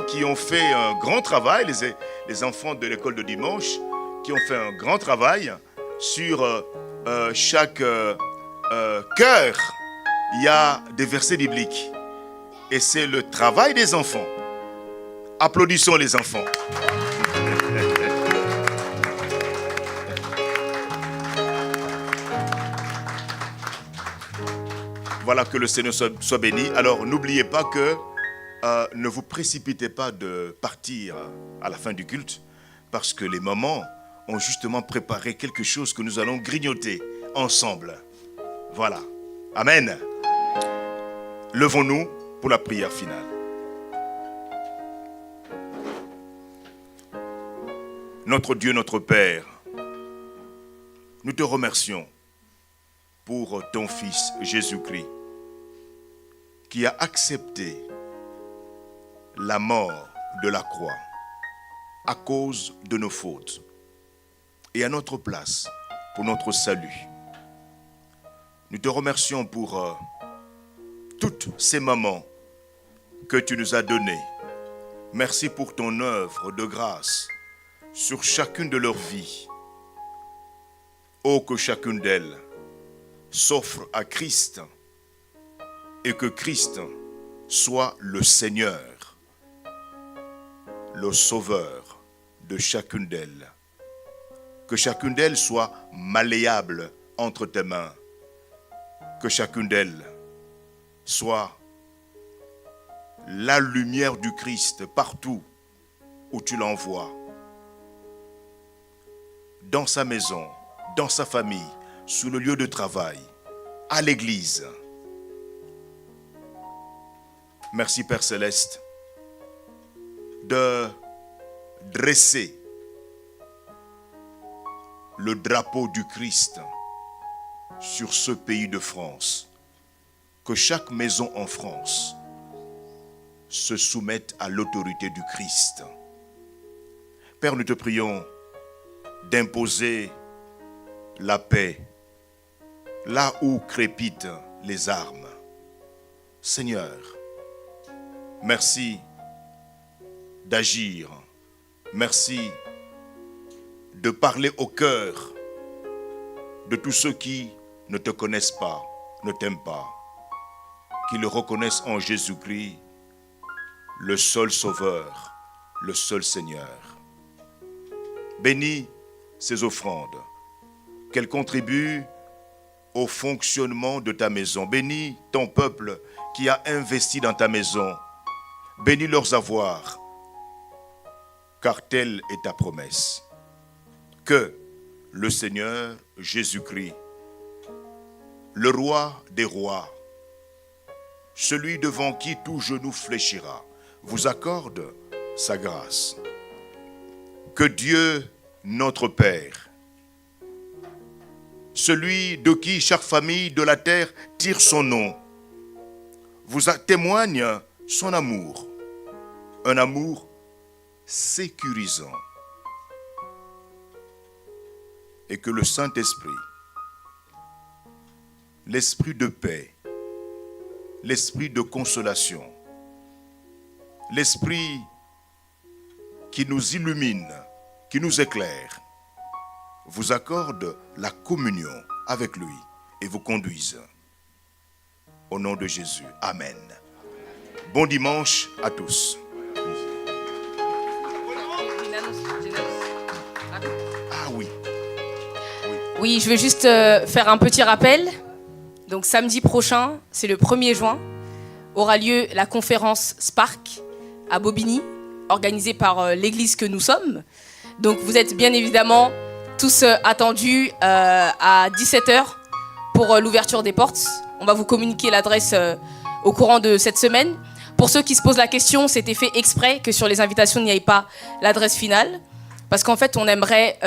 qui ont fait un grand travail, les enfants de l'école de dimanche qui ont fait un grand travail sur chaque cœur. Il y a des versets bibliques et c'est le travail des enfants. Applaudissons les enfants. Voilà, que le Seigneur soit béni. Alors n'oubliez pas que ne vous précipitez pas de partir à la fin du culte, parce que les mamans ont justement préparé quelque chose que nous allons grignoter ensemble. Voilà. Amen. Levons-nous pour la prière finale. Notre Dieu, notre Père, nous te remercions pour ton Fils Jésus-Christ qui a accepté la mort de la croix à cause de nos fautes et à notre place pour notre salut. Nous te remercions pour toutes ces mamans que tu nous as données. Merci pour ton œuvre de grâce sur chacune de leurs vies. Oh, que chacune d'elles s'offre à Christ et que Christ soit le Seigneur, le Sauveur de chacune d'elles. Que chacune d'elles soit malléable entre tes mains. Que chacune d'elles soit la lumière du Christ partout où tu l'envoies. Dans sa maison, dans sa famille, sous le lieu de travail, à l'église. Merci Père Céleste de dresser le drapeau du Christ sur ce pays de France. Que chaque maison en France se soumette à l'autorité du Christ. Père, nous te prions d'imposer la paix là où crépitent les armes. Seigneur, merci d'agir. Merci de parler au cœur de tous ceux qui ne te connaissent pas, ne t'aiment pas, qui le reconnaissent en Jésus-Christ, le seul Sauveur, le seul Seigneur. Bénis ces offrandes, qu'elles contribuent au fonctionnement de ta maison. Bénis ton peuple qui a investi dans ta maison. Bénis leurs avoirs, car telle est ta promesse. Que le Seigneur Jésus-Christ, le roi des rois, celui devant qui tout genou fléchira, vous accorde sa grâce. Que Dieu, notre Père, celui de qui chaque famille de la terre tire son nom, vous témoigne son amour, un amour sécurisant. Et que le Saint-Esprit, l'esprit de paix, l'esprit de consolation, l'esprit qui nous illumine, qui nous éclaire, vous accorde la communion avec lui et vous conduise. Au nom de Jésus. Amen. Bon dimanche à tous. Ah oui. Oui, je vais juste faire un petit rappel. Donc samedi prochain, c'est le 1er juin, aura lieu la conférence Spark à Bobigny, organisée par l'église que nous sommes. Donc vous êtes bien évidemment tous attendus à 17h pour l'ouverture des portes. On va vous communiquer l'adresse au courant de cette semaine. Pour ceux qui se posent la question, c'était fait exprès que sur les invitations, il n'y ait pas l'adresse finale. Parce qu'en fait, on aimerait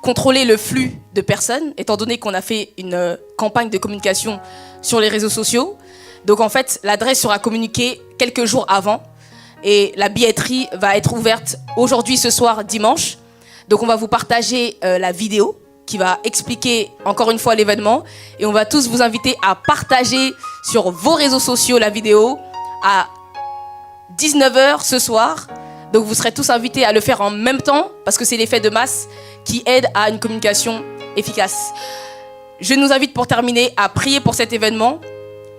contrôler le flux de personnes, étant donné qu'on a fait une campagne de communication sur les réseaux sociaux. Donc en fait, l'adresse sera communiquée quelques jours avant. Et la billetterie va être ouverte aujourd'hui, ce soir, dimanche. Donc on va vous partager la vidéo qui va expliquer encore une fois l'événement. Et on va tous vous inviter à partager sur vos réseaux sociaux la vidéo à 19h ce soir. Donc vous serez tous invités à le faire en même temps parce que c'est l'effet de masse qui aide à une communication efficace. Je nous invite pour terminer à prier pour cet événement.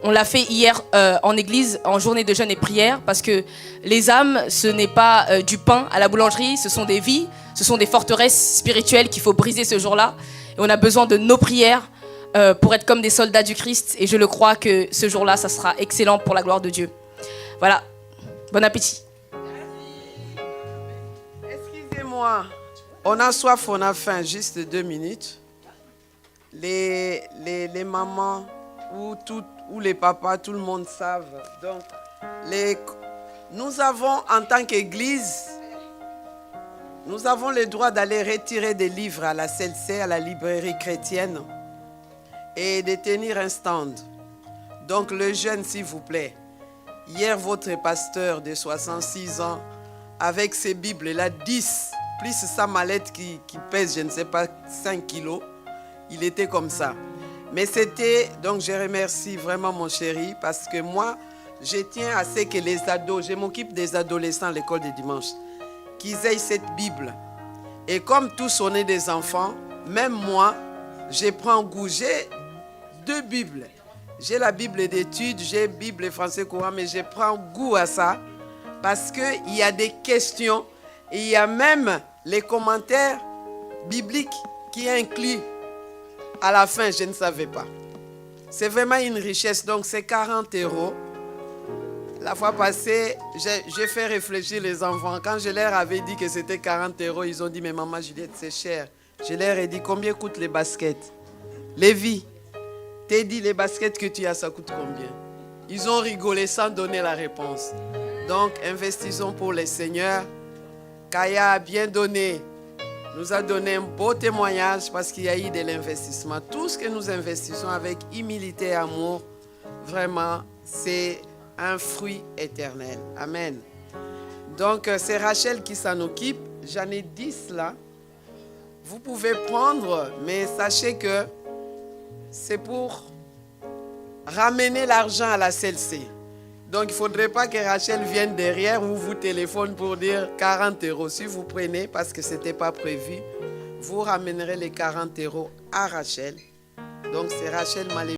On l'a fait hier en église, en journée de jeûne et prière, parce que les âmes, ce n'est pas du pain à la boulangerie, ce sont des vies, ce sont des forteresses spirituelles qu'il faut briser ce jour-là. Et on a besoin de nos prières pour être comme des soldats du Christ. Et je le crois que ce jour-là, ça sera excellent pour la gloire de Dieu. Voilà, bon appétit. Excusez-moi, on a soif, on a faim, juste 2 minutes. Les mamans ou les papas, tout le monde savent. Donc, nous avons en tant qu'église, nous avons le droit d'aller retirer des livres à la CLC, à la librairie chrétienne, et de tenir un stand. Donc le jeune, s'il vous plaît. Hier, votre pasteur de 66 ans, avec ses Bibles, il a 10, plus sa mallette qui pèse, je ne sais pas, 5 kilos. Il était comme ça. Mais c'était, donc je remercie vraiment mon chéri, parce que moi, je tiens à ce que les ados, je m'occupe des adolescents à l'école de dimanche, qu'ils aient cette Bible. Et comme tous on est des enfants, même moi, je prends goût. J'ai 2 Bibles. J'ai la Bible d'études, j'ai Bible français courant, mais je prends goût à ça, parce qu'il y a des questions, et il y a même les commentaires bibliques qui incluent. À la fin, je ne savais pas. C'est vraiment une richesse. Donc, c'est 40 €. La fois passée, j'ai fait réfléchir les enfants. Quand je leur avais dit que c'était 40 €, ils ont dit, mais maman Juliette, c'est cher. Je leur ai dit, combien coûtent les baskets? Lévi, t'es dit, les baskets que tu as, ça coûte combien? Ils ont rigolé sans donner la réponse. Donc, investissons pour les seigneurs. Kaya a bien donné. Nous a donné un beau témoignage parce qu'il y a eu de l'investissement. Tout ce que nous investissons avec humilité et amour, vraiment, c'est un fruit éternel. Amen. Donc, c'est Rachel qui s'en occupe. J'en ai 10 là. Vous pouvez prendre, mais sachez que c'est pour ramener l'argent à la CLC. Donc, il ne faudrait pas que Rachel vienne derrière ou vous téléphone pour dire 40 €. Si vous prenez, parce que ce n'était pas prévu, vous ramènerez les 40 € à Rachel. Donc, c'est Rachel Malé.